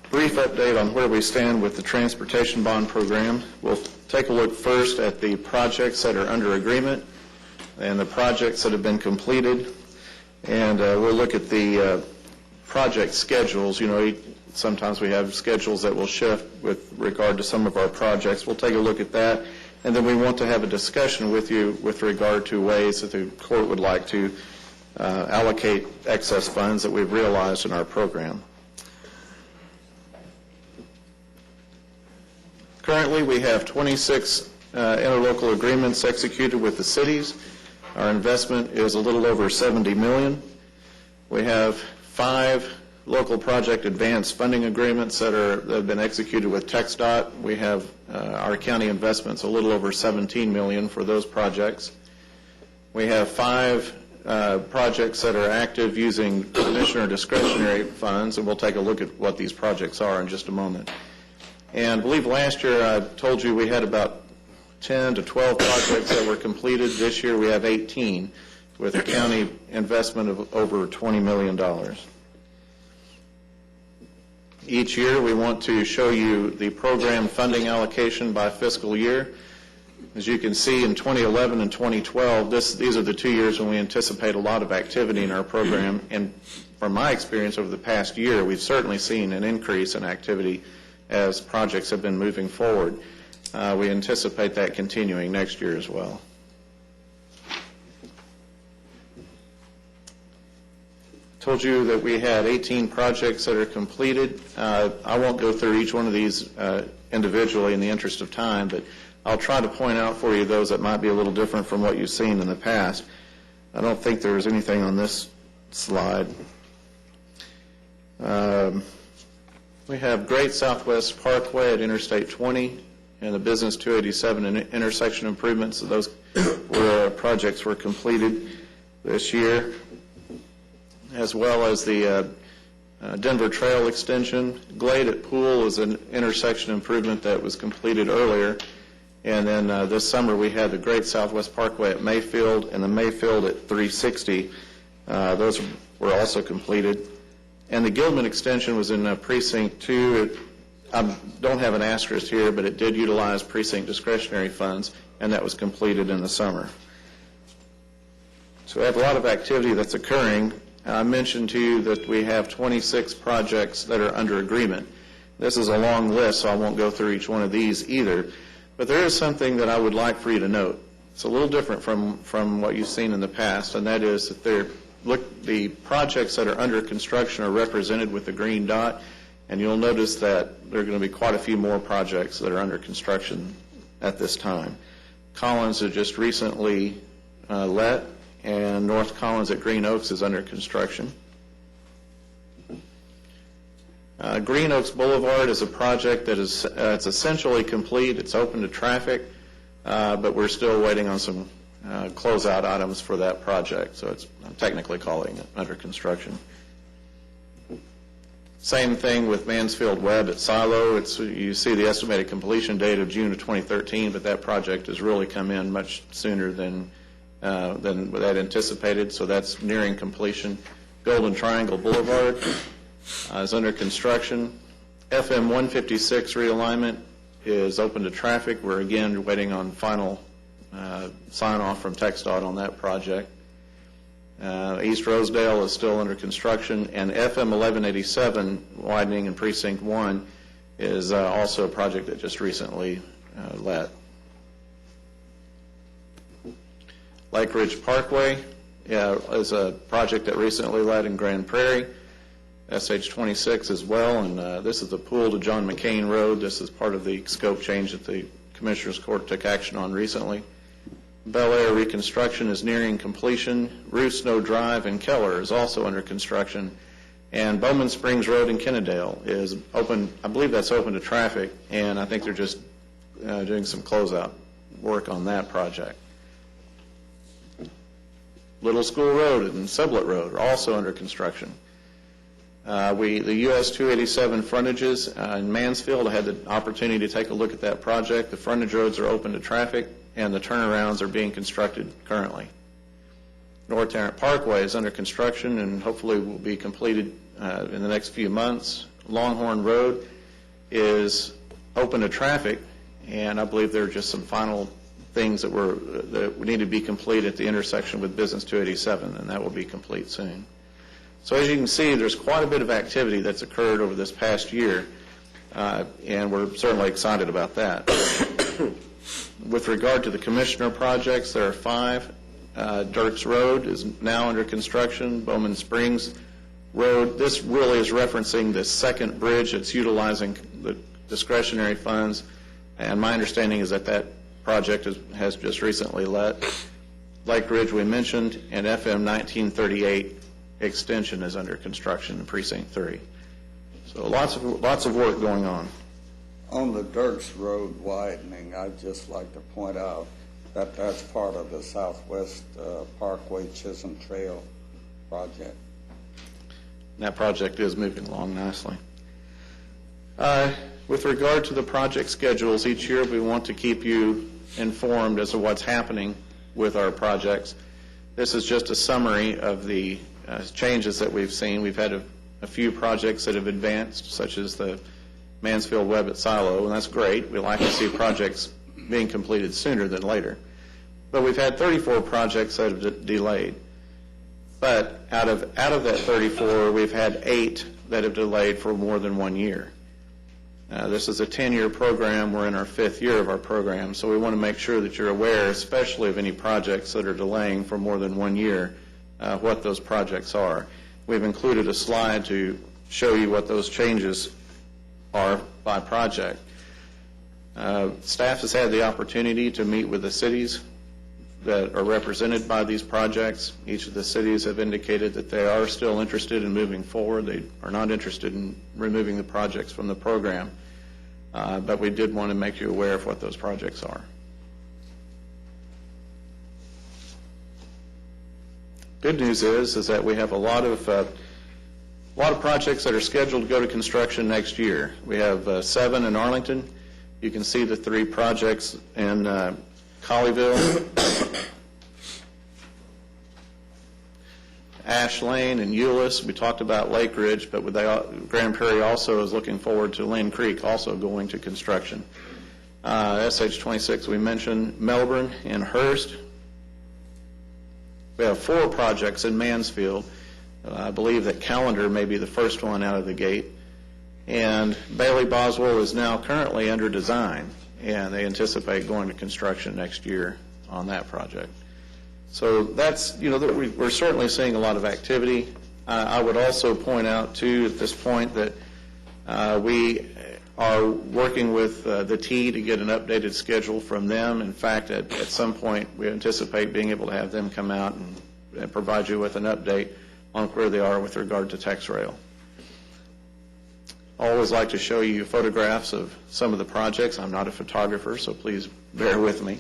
brief update on where we stand with the Transportation Bond Program. We'll take a look first at the projects that are under agreement. and the projects that have been completed. And we'll look at the project schedules. You know, sometimes we have schedules that will shift with regard to some of our projects. We'll take a look at that. And then we want to have a discussion with you with regard to ways that the court would like to allocate excess funds that we've realized in our program. Currently, we have 26 interlocal agreements executed with the cities. Our investment is a little over $70 million. We have 5 local project advance funding agreements that have been executed with TxDOT. We have our county investments a little over $17 million for those projects. We have 5 projects that are active using commissioner discretionary funds, and we'll take a look at what these projects are in just a moment. And I believe last year I told you we had about 10 to 12 projects that were completed. This year we have 18 with a county investment of over $20 million. Each year we want to show you the program funding allocation by fiscal year. As you can see, in 2011 and 2012, these are the 2 years when we anticipate a lot of activity in our program. And from my experience over the past year, we've certainly seen an increase in activity as projects have been moving forward. We anticipate that continuing next year as well. Told you that we had 18 projects that are completed. I won't go through each one of these individually in the interest of time, but I'll try to point out for you those that might be a little different from what you've seen in the past. I don't think there was anything on this slide. We have Great Southwest Parkway at Interstate 20 and the Business 287 intersection improvements. So those projects were completed this year, as well as the Denver Trail extension. Glade at Pool is an intersection improvement that was completed earlier. And then this summer we had the Great Southwest Parkway at Mayfield and the Mayfield at 360. Those were also completed. And the Gilman extension was in Precinct 2. I don't have an asterisk here, but it did utilize precinct discretionary funds, and that was completed in the summer. So we have a lot of activity that's occurring. I mentioned to you that we have 26 projects that are under agreement. This is a long list, so I won't go through each one of these either. But there is something that I would like for you to note. It's a little different from what you've seen in the past, and that is that the projects that are under construction are represented with the green dot, and you'll notice that there are going to be quite a few more projects that are under construction at this time. Collins has just recently let, and North Collins at Green Oaks is under construction. Green Oaks Boulevard is a project that is it's essentially complete. It's open to traffic, but we're still waiting on some closeout items for that project, so I'm technically calling it under construction. Same thing with Mansfield Webb at Silo. You see the estimated completion date of June of 2013, but that project has really come in much sooner than that anticipated, so that's nearing completion. Golden Triangle Boulevard is under construction. FM 156 realignment is open to traffic. We're again waiting on final sign-off from TxDOT on that project. East Rosedale is still under construction, and FM 1187 widening in Precinct 1 is also a project that just recently let. Lake Ridge Parkway is a project that recently let in Grand Prairie. SH26 as well, and this is the pool to John McCain Road. This is part of the scope change that the Commissioners Court took action on recently. Bel Air reconstruction is nearing completion. Ruth Snow Drive in Keller is also under construction. And Bowman Springs Road in Kennedale is open. I believe that's open to traffic, and I think they're just doing some closeout work on that project. Little School Road and Sublette Road are also under construction. The US 287 frontages in Mansfield, I had the opportunity to take a look at that project. The frontage roads are open to traffic, and the turnarounds are being constructed currently. North Tarrant Parkway is under construction and hopefully will be completed in the next few months. Longhorn Road is open to traffic, and I believe there are just some final things that need to be complete at the intersection with Business 287, and that will be complete soon. So as you can see, there's quite a bit of activity that's occurred over this past year, and we're certainly excited about that. With regard to the commissioner projects, there are 5. Dirks Road is now under construction. Bowman Springs Road, this really is referencing the second bridge. It's utilizing the discretionary funds, and my understanding is that that project has just recently let. Lake Ridge we mentioned, and FM 1938 extension is under construction in Precinct 3. So lots of work going on. On the Dirks Road widening, I'd just like to point out that that's part of the Southwest Parkway Chisholm Trail project. That project is moving along nicely. With regard to the project schedules, each year we want to keep you informed as to what's happening with our projects. This is just a summary of the changes that we've seen. We've had a few projects that have advanced, such as the Mansfield Webb at Silo, and that's great. We like to see projects being completed sooner than later. But we've had 34 projects that have delayed. But out of that 34, we've had 8 that have delayed for more than 1 year. This is a 10-year program. We're in our 5th year of our program, so we want to make sure that you're aware, especially of any projects that are delaying for more than 1 year, what those projects are. We've included a slide to show you what those changes are by project. Staff has had the opportunity to meet with the cities that are represented by these projects. Each of the cities have indicated that they are still interested in moving forward. They are not interested in removing the projects from the program, but we did want to make you aware of what those projects are. Good news is that we have a lot of projects that are scheduled to go to construction next year. We have 7 in Arlington. You can see the 3 projects in Colleyville, Ash Lane, and Euless. We talked about Lake Ridge, but Grand Prairie also is looking forward to Lane Creek also going to construction. SH26 we mentioned, Melbourne and Hearst. We have 4 projects in Mansfield. I believe that Callender may be the first one out of the gate. And Bailey Boswell is now currently under design, and they anticipate going to construction next year on that project. So that's, we're certainly seeing a lot of activity. I would also point out, too, at this point that we are working with the T to get an updated schedule from them. In fact, at some point, we anticipate being able to have them come out and provide you with an update on where they are with regard to TexRail. I always like to show you photographs of some of the projects. I'm not a photographer, so please bear with me.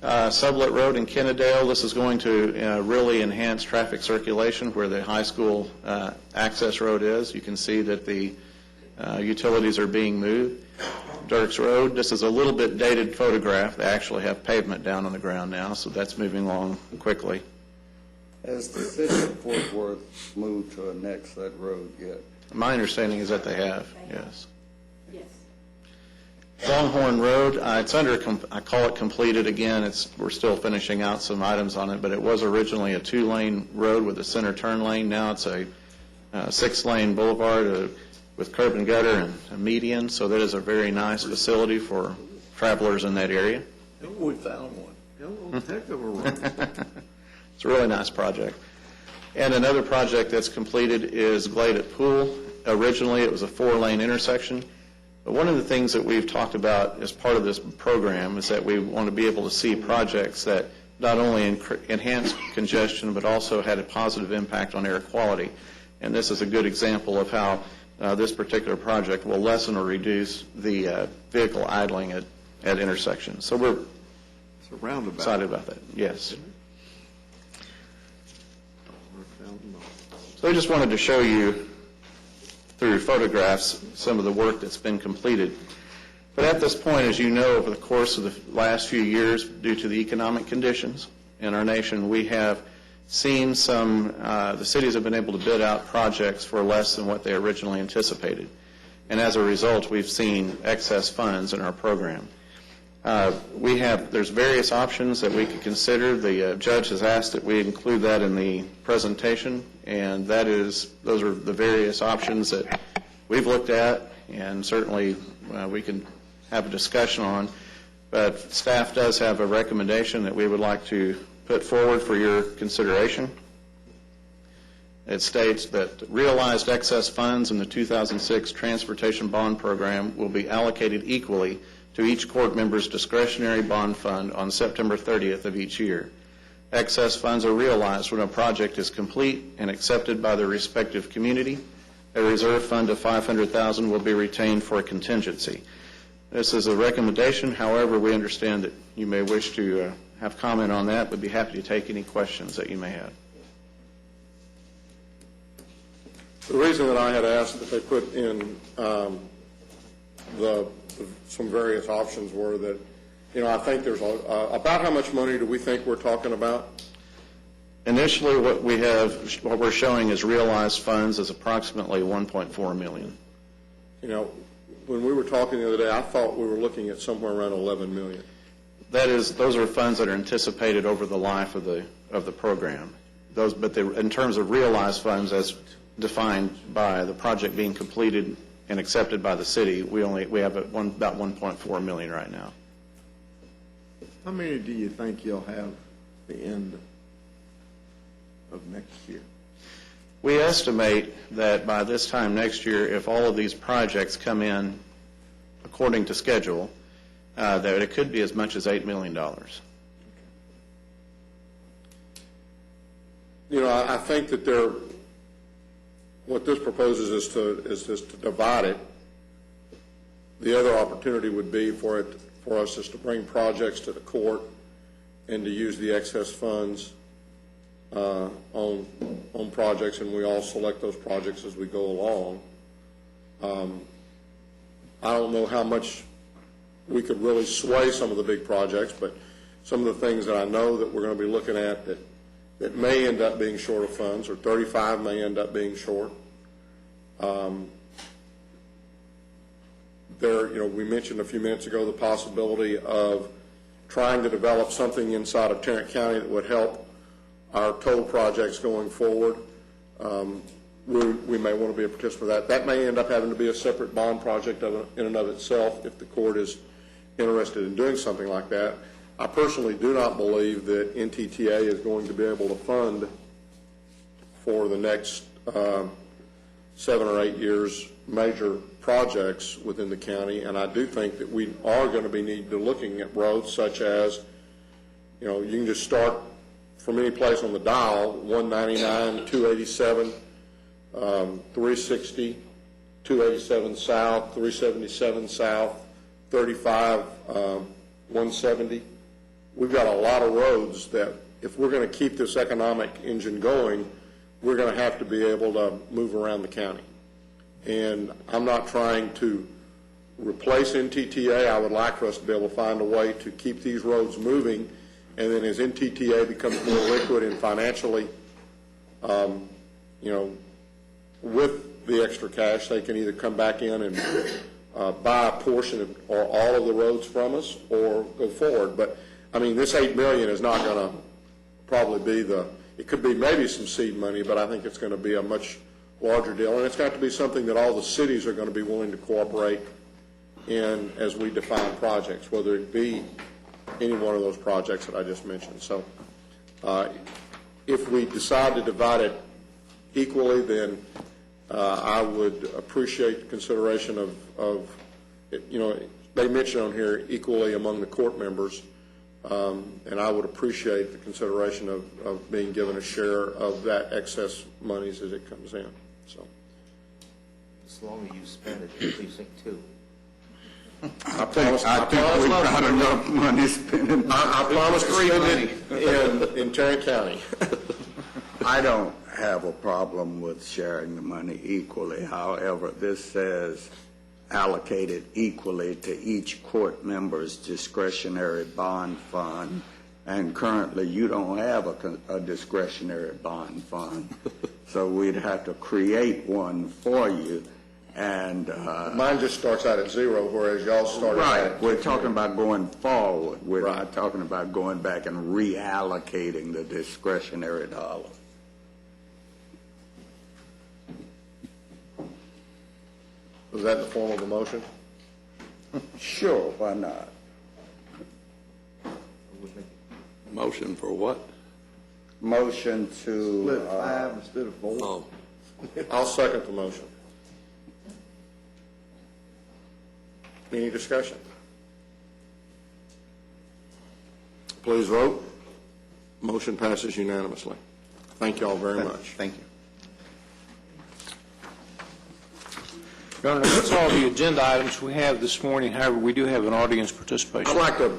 Sublet Road in Kennedale, this is going to really enhance traffic circulation where the high school access road is. You can see that the utilities are being moved. Dirks Road, this is a little bit dated photograph. They actually have pavement down on the ground now, so that's moving along quickly. Has the city of Fort Worth moved to annex that road yet? My understanding is that they have, yes. Yes. Longhorn Road, it's under, I call it completed again. We're still finishing out some items on it, but it was originally a 2-lane road with a center turn lane. Now it's a 6-lane boulevard with curb and gutter and a median, so that is a very nice facility for travelers in that area. We found one. Heck of a run. It's a really nice project. And another project that's completed is Glade at Pool. Originally, it was a 4-lane intersection. But one of the things that we've talked about as part of this program is that we want to be able to see projects that not only enhance congestion, but also had a positive impact on air quality. And this is a good example of how this particular project will lessen or reduce the vehicle idling at intersections. So we're excited about that. Yes. So I just wanted to show you through photographs some of the work that's been completed. But at this point, as you know, over the course of the last few years, due to the economic conditions in our nation, we have seen the cities have been able to bid out projects for less than what they originally anticipated. And as a result, we've seen excess funds in our program. There's various options that we could consider. The judge has asked that we include that in the presentation, and those are the various options that we've looked at, and certainly we can have a discussion on. But staff does have a recommendation that we would like to put forward for your consideration. It states that realized excess funds in the 2006 Transportation Bond Program will be allocated equally to each court member's discretionary bond fund on September 30th of each year. Excess funds are realized when a project is complete and accepted by the respective community. A reserve fund of $500,000 will be retained for a contingency. This is a recommendation. However, we understand that you may wish to have comment on that. We'd be happy to take any questions that you may have. The reason that I had asked that they put in some various options were that, I think there's about how much money do we think we're talking about? Initially, what we're showing is realized funds is approximately $1.4 million. When we were talking the other day, I thought we were looking at somewhere around $11 million. Those are funds that are anticipated over the life of the program. In terms of realized funds, as defined by the project being completed and accepted by the city, we have about $1.4 million right now. How many do you think you'll have at the end of next year? We estimate that by this time next year, if all of these projects come in according to schedule, that it could be as much as $8 million. I think that what this proposes is to divide it. The other opportunity would be for us is to bring projects to the court and to use the excess funds on projects, and we all select those projects as we go along. I don't know how much we could really sway some of the big projects, but some of the things that I know that we're going to be looking at that may end up being short of funds, or 35 may end up being short. We mentioned a few minutes ago the possibility of trying to develop something inside of Tarrant County that would help our toll projects going forward. We may want to be a participant of that. That may end up having to be a separate bond project in and of itself if the court is interested in doing something like that. I personally do not believe that NTTA is going to be able to fund for the next 7 or 8 years major projects within the county, and I do think that we are going to be needing to looking at roads such as, you can just start from any place on the dial, 199, 287, 360, 287 South, 377 South, 35, 170. We've got a lot of roads that if we're going to keep this economic engine going, we're going to have to be able to move around the county. And I'm not trying to replace NTTA. I would like for us to be able to find a way to keep these roads moving, and then as NTTA becomes more liquid and financially, with the extra cash, they can either come back in and buy a portion or all of the roads from us or go forward. But, this $8 million is not going to probably be it could be maybe some seed money, but I think it's going to be a much larger deal, and it's got to be something that all the cities are going to be willing to cooperate in as we define projects, whether it be any one of those projects that I just mentioned. So if we decide to divide it equally, then I would appreciate the consideration of they mention on here equally among the court members, and I would appreciate the consideration of being given a share of that excess monies as it comes in. So, as long as you spend it in precinct 2. I think we've got enough money spending. I promise to spend it in Tarrant County. I don't have a problem with sharing the money equally. However, this says allocated equally to each court member's discretionary bond fund, and currently you don't have a discretionary bond fund, so we'd have to create one for you. And Mine just starts out at 0, whereas y'all started right, at... we're talking about going forward. We're not talking about going back and reallocating the discretionary dollars. Was that in the form of a motion? Sure, why not? Motion for what? Motion to... Split 5 instead of 4. Oh. I'll second the motion. Any discussion? Please vote. Motion passes unanimously. Thank you all very much. Thank you. Your Honor, that's all the agenda items we have this morning. However, we do have an audience participation. I'd like to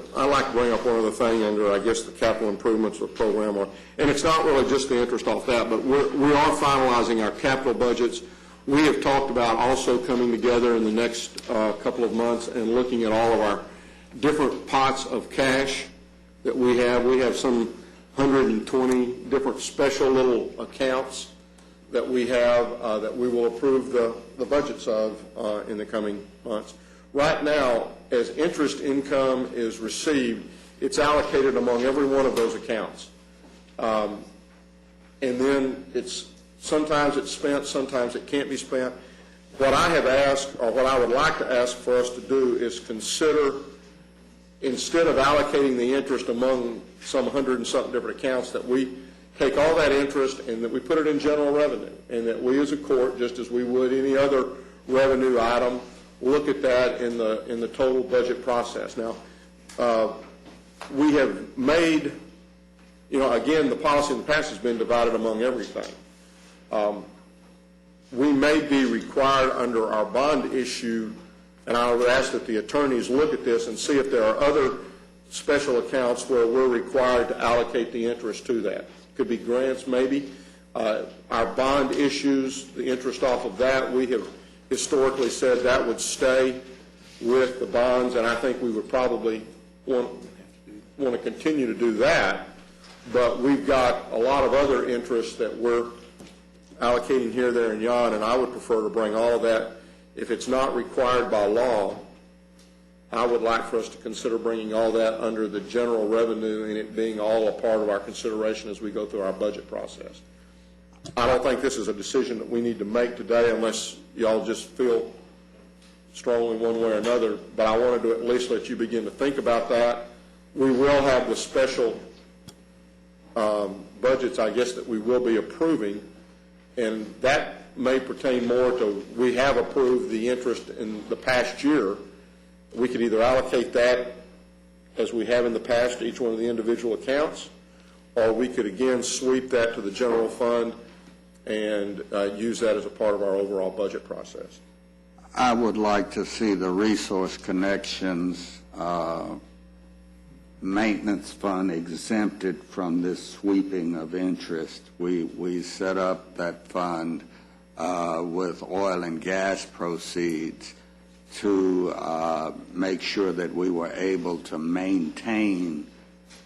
bring up one other thing under, I guess, the capital improvements or program, and it's not really just the interest off that, but we are finalizing our capital budgets. We have talked about also coming together in the next couple of months and looking at all of our different pots of cash that we have. We have some 120 different special little accounts that we have that we will approve the budgets of in the coming months. Right now, as interest income is received, it's allocated among every one of those accounts. And then sometimes it's spent, sometimes it can't be spent. What I have asked, or what I would like to ask for us to do, is consider, instead of allocating the interest among some 100 and something different accounts, that we take all that interest and that we put it in general revenue, and that we as a court, just as we would any other revenue item, look at that in the total budget process. Now, we have made, again, the policy in the past has been divided among everything. We may be required under our bond issue, and I would ask that the attorneys look at this and see if there are other special accounts where we're required to allocate the interest to that. Could be grants, maybe. Our bond issues, the interest off of that, we have historically said that would stay with the bonds, and I think we would probably want to continue to do that. But we've got a lot of other interests that we're allocating here, there, and yon, and I would prefer to bring all of that. If it's not required by law, I would like for us to consider bringing all that under the general revenue and it being all a part of our consideration as we go through our budget process. I don't think this is a decision that we need to make today unless y'all just feel strongly one way or another, but I wanted to at least let you begin to think about that. We will have the special budgets, I guess, that we will be approving, and that may pertain more to, we have approved the interest in the past year. We could either allocate that as we have in the past to each one of the individual accounts, or we could again sweep that to the general fund and use that as a part of our overall budget process. I would like to see the Resource Connections maintenance fund exempted from this sweeping of interest. We set up that fund with oil and gas proceeds to make sure that we were able to maintain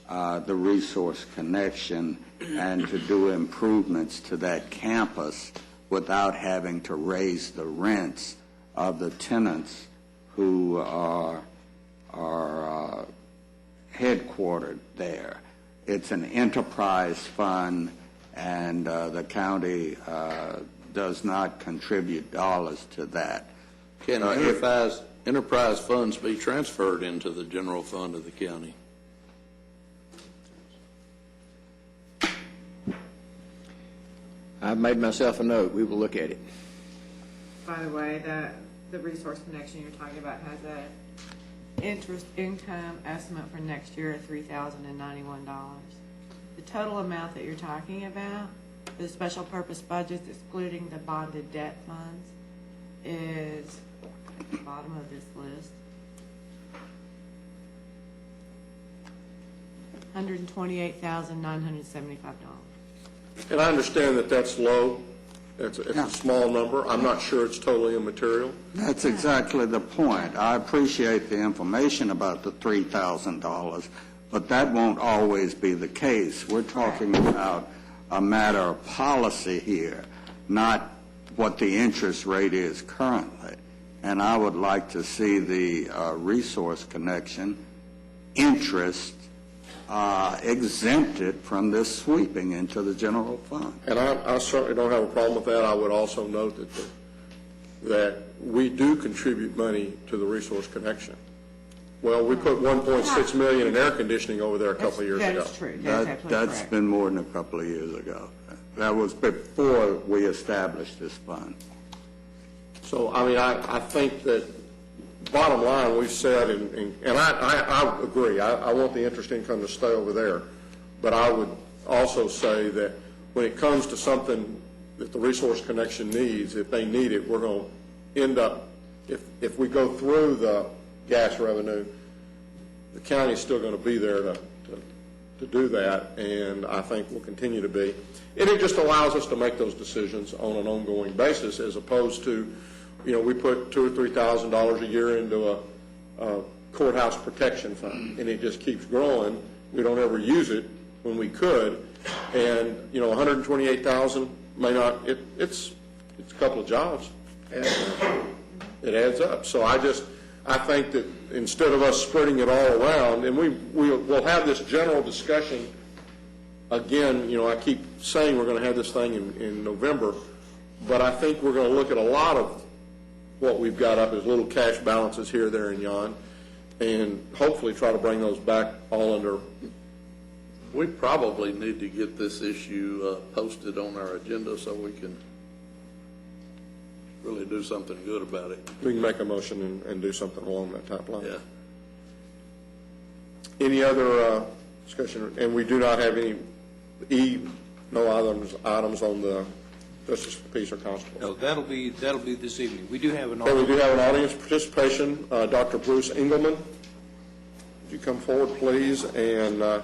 the resource connection and to do improvements to that campus without having to raise the rents of the tenants who are headquartered there. It's an enterprise fund, and the county does not contribute dollars to that. Can enterprise funds be transferred into the general fund of the county? I've made myself a note. We will look at it. By the way, the resource connection you're talking about has a interest income estimate for next year of $3,091. The total amount that you're talking about, the special purpose budgets excluding the bonded debt funds, is at the bottom of this list. $128,975. And I understand that that's low. It's a small number. I'm not sure it's totally immaterial. That's exactly the point. I appreciate the information about the $3,000, but that won't always be the case. We're talking about a matter of policy here, not what the interest rate is currently. And I would like to see the resource connection interest exempted from this sweeping into the general fund. And I certainly don't have a problem with that. I would also note that we do contribute money to the resource connection. Well, we put $1.6 million in air conditioning over there a couple of years ago. That is true. That's absolutely That's correct. been more than a couple of years ago. That was before we established this fund. So, I mean, I think that bottom line, we've said, and I agree, I want the interest income to stay over there. But I would also say that when it comes to something that the resource connection needs, if they need it, we're going to end up, if we go through the gas revenue, the county's still going to be there to do that, and I think will continue to be. And it just allows us to make those decisions on an ongoing basis, as opposed to, you know, we put $2,000 or $3,000 a year into a courthouse protection fund, and it just keeps growing. We don't ever use it when we could, and, you know, $128,000 may not, it's a couple of jobs, and it adds up. So I think that instead of us spreading it all around, and we'll have this general discussion again, you know, I keep saying we're going to have this thing in November, but I think we're going to look at a lot of what we've got up as little cash balances here, there, and yon, and hopefully try to bring those back all under. We probably need to get this issue posted on our agenda so we can really do something good about it. We can make a motion and do something along that type line. Yeah. Any other discussion? And we do not have any no items on the Justice of the Peace or Constable. No, that'll be this evening. We do have an And we do have an audience participation. Dr. Bruce Engelman, would you come forward, please, and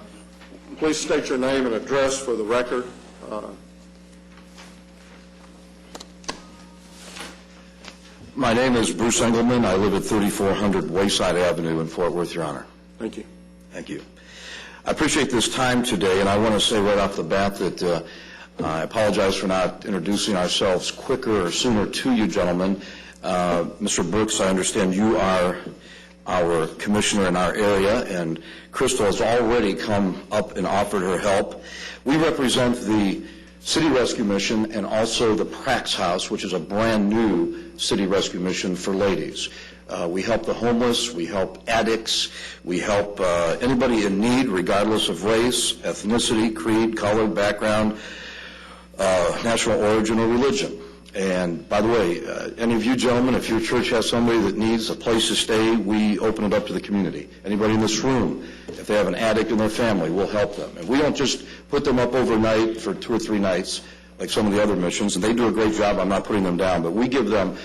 please state your name and address for the record. My name is Bruce Engelman. I live at 3400 Wayside Avenue in Fort Worth, Your Honor. Thank you. Thank you. I appreciate this time today, and I want to say right off the bat that I apologize for not introducing ourselves quicker or sooner to you, gentlemen. Mr. Brooks, I understand you are our commissioner in our area, and Crystal has already come up and offered her help. We represent the City Rescue Mission and also the Prax House, which is a brand new City Rescue Mission for ladies. We help the homeless, we help addicts, we help anybody in need regardless of race, ethnicity, creed, color, background, national origin, or religion. And by the way, any of you gentlemen, if your church has somebody that needs a place to stay, we open it up to the community. Anybody in this room, if they have an addict in their family, we'll help them. And we don't just put them up overnight for 2 or 3 nights like some of the other missions, and they do a great job. I'm not putting them down, but we give them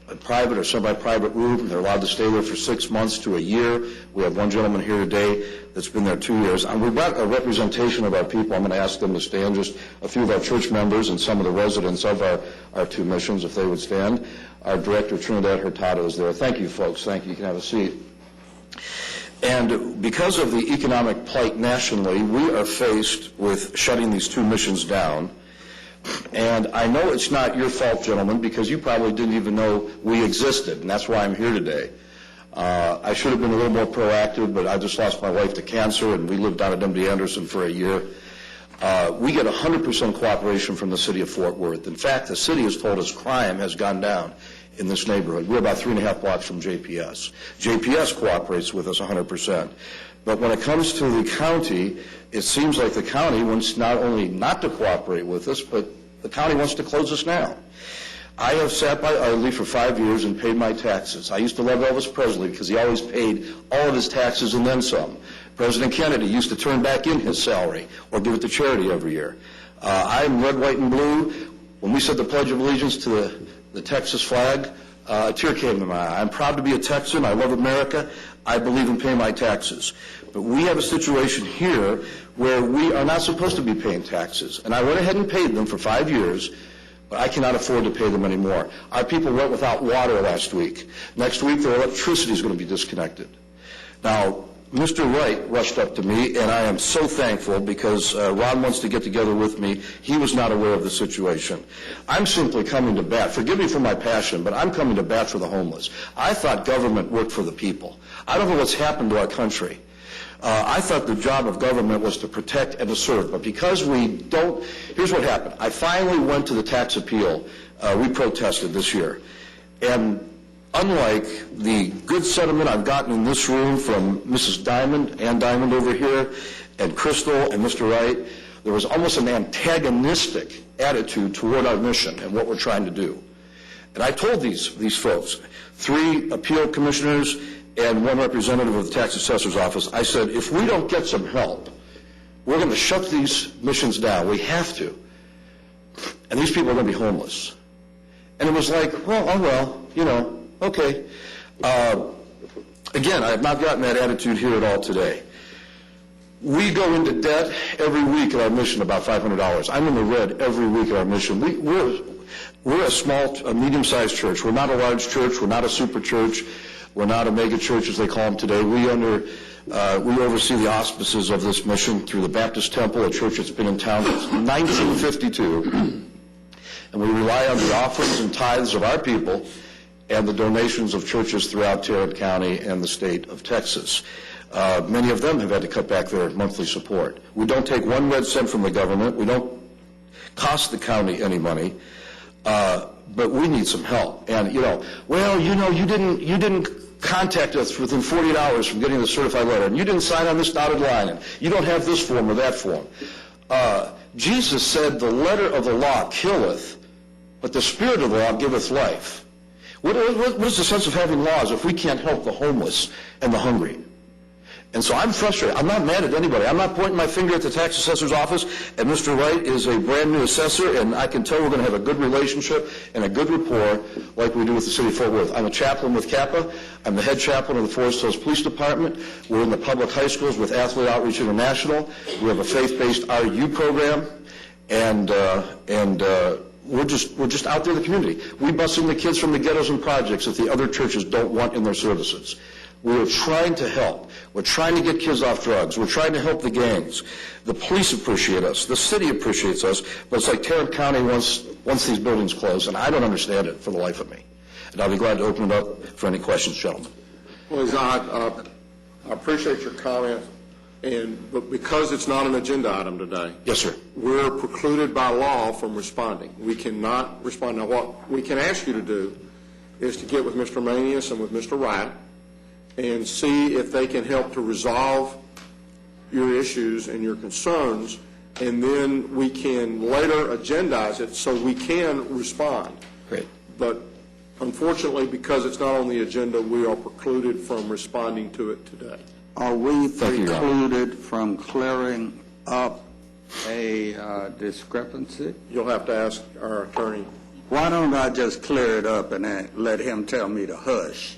a private or semi-private room. They're allowed to stay there for 6 months to a year. We have one gentleman here today that's been there 2 years. And we've got a representation of our people. I'm going to ask them to stand, just a few of our church members and some of the residents of our 2 missions, if they would stand. Our director, Trinidad Hurtado, is there. Thank you, folks. Thank you. You can have a seat. And because of the economic plight nationally, we are faced with shutting these 2 missions down. And I know it's not your fault, gentlemen, because you probably didn't even know we existed, and that's why I'm here today. I should have been a little more proactive, but I just lost my wife to cancer, and we lived down at MD Anderson for a year. We get 100% cooperation from the city of Fort Worth. In fact, the city has told us crime has gone down in this neighborhood. We're about 3.5 blocks from JPS. JPS cooperates with us 100%. But when it comes to the county, it seems like the county wants not only not to cooperate with us, but the county wants to close us down. I have sat by idly for 5 years and paid my taxes. I used to love Elvis Presley because he always paid all of his taxes and then some. President Kennedy used to turn back in his salary or give it to charity every year. I'm red, white, and blue. When we said the Pledge of Allegiance to the Texas flag, a tear came to my eye. I'm proud to be a Texan. I love America. I believe in paying my taxes. But we have a situation here where we are not supposed to be paying taxes. And I went ahead and paid them for 5 years, but I cannot afford to pay them anymore. Our people went without water last week. Next week, their electricity is going to be disconnected. Now, Mr. Wright rushed up to me, and I am so thankful because Ron wants to get together with me. He was not aware of the situation. I'm simply coming to bat. Forgive me for my passion, but I'm coming to bat for the homeless. I thought government worked for the people. I don't know what's happened to our country. I thought the job of government was to protect and to serve, but because we don't, here's what happened. I finally went to the tax appeal. We protested this year, and unlike the good sentiment I've gotten in this room from Mrs. Diamond, Ann Diamond over here, and Crystal and Mr. Wright, there was almost an antagonistic attitude toward our mission and what we're trying to do. And I told these folks, 3 appeal commissioners and 1 representative of the tax assessor's office, I said, if we don't get some help, we're going to shut these missions down. We have to. And these people are going to be homeless. And it was like, well, okay. Again, I have not gotten that attitude here at all today. We go into debt every week at our mission, about $500. I'm in the red every week at our mission. We're a medium-sized church. We're not a large church. We're not a super church. We're not a mega church, as they call them today. We oversee the auspices of this mission through the Baptist Temple, a church that's been in town since 1952. And we rely on the offerings and tithes of our people and the donations of churches throughout Tarrant County and the state of Texas. Many of them have had to cut back their monthly support. We don't take 1 red cent from the government. We don't cost the county any money. But we need some help. And, you didn't contact us within 48 hours from getting the certified letter, and you didn't sign on this dotted line, and you don't have this form or that form. Jesus said, the letter of the law killeth, but the spirit of the law giveth life. What is the sense of having laws if we can't help the homeless and the hungry? And so I'm frustrated. I'm not mad at anybody. I'm not pointing my finger at the tax assessor's office, and Mr. Wright is a brand new assessor, and I can tell we're going to have a good relationship and a good rapport like we do with the city of Fort Worth. I'm a chaplain with CAPA. I'm the head chaplain of the Forest Hills Police Department. We're in the public high schools with Athlete Outreach International. We have a faith-based RU program, and we're just out there in the community. We bus in the kids from the ghettos and projects that the other churches don't want in their services. We're trying to help. We're trying to get kids off drugs. We're trying to help the gangs. The police appreciate us. The city appreciates us. But it's like Tarrant County wants these buildings closed, and I don't understand it for the life of me. And I'll be glad to open it up for any questions, gentlemen. Well, I appreciate your comment, but because it's not an agenda item today. Yes, sir. We're precluded by law from responding. We cannot respond. Now, what we can ask you to do is to get with Mr. Manius and with Mr. Wright and see if they can help to resolve your issues and your concerns, and then we can later agendize it so we can respond. Great. But unfortunately, because it's not on the agenda, we are precluded from responding to it today. Are we precluded from clearing up a discrepancy? You'll have to ask our attorney. Why don't I just clear it up and then let him tell me to hush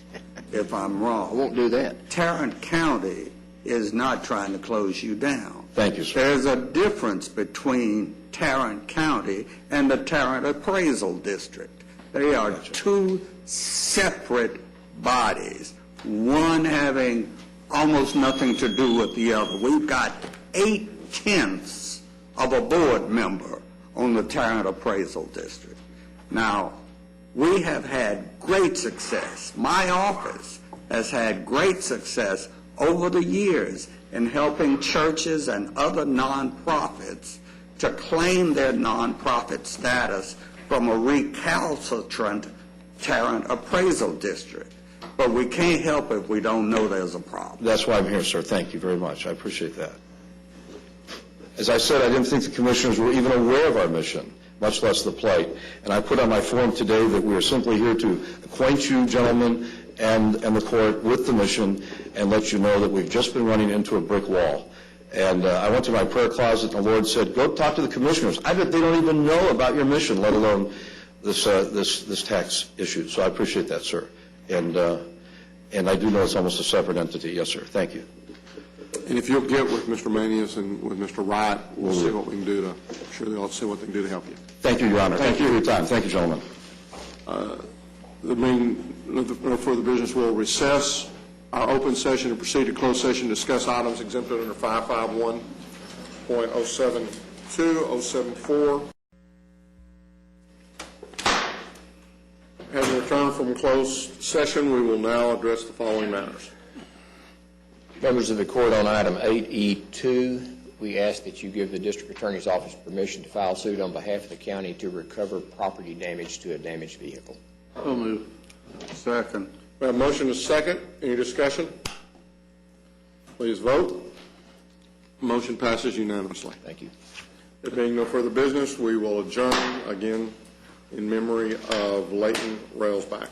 if I'm wrong? I won't do that. Tarrant County is not trying to close you down. Thank you, sir. There's a difference between Tarrant County and the Tarrant Appraisal District. They are 2 separate bodies, one having almost nothing to do with the other. We've got 8/10 of a board member on the Tarrant Appraisal District. Now, we have had great success. My office has had great success over the years in helping churches and other nonprofits to claim their nonprofit status from a recalcitrant Tarrant Appraisal District. But we can't help if we don't know there's a problem. That's why I'm here, sir. Thank you very much. I appreciate that. As I said, I didn't think the commissioners were even aware of our mission, much less the plight. And I put on my form today that we are simply here to acquaint you, gentlemen, and the court with the mission and let you know that we've just been running into a brick wall. And I went to my prayer closet, and the Lord said, go talk to the commissioners. I bet they don't even know about your mission, let alone this tax issue. So I appreciate that, sir. And I do know it's almost a separate entity. Yes, sir. Thank you. And if you'll get with Mr. Manius and with Mr. Wright, we'll see what we can do to, I'm sure they'll see what they can do to help you. Thank you, Your Honor. Thank you for your time. Thank you, gentlemen. No further business. We'll recess our open session and proceed to closed session to discuss items exempted under 551.072, 074. Having returned from closed session, we will now address the following matters. Members of the court, on item 8E2, we ask that you give the district attorney's office permission to file suit on behalf of the county to recover property damage to a damaged vehicle. So moved. Second. We have a motion and a second. Any discussion? Please vote. Motion passes unanimously. Thank you. There being no further business, we will adjourn again in memory of Leighton Railsback.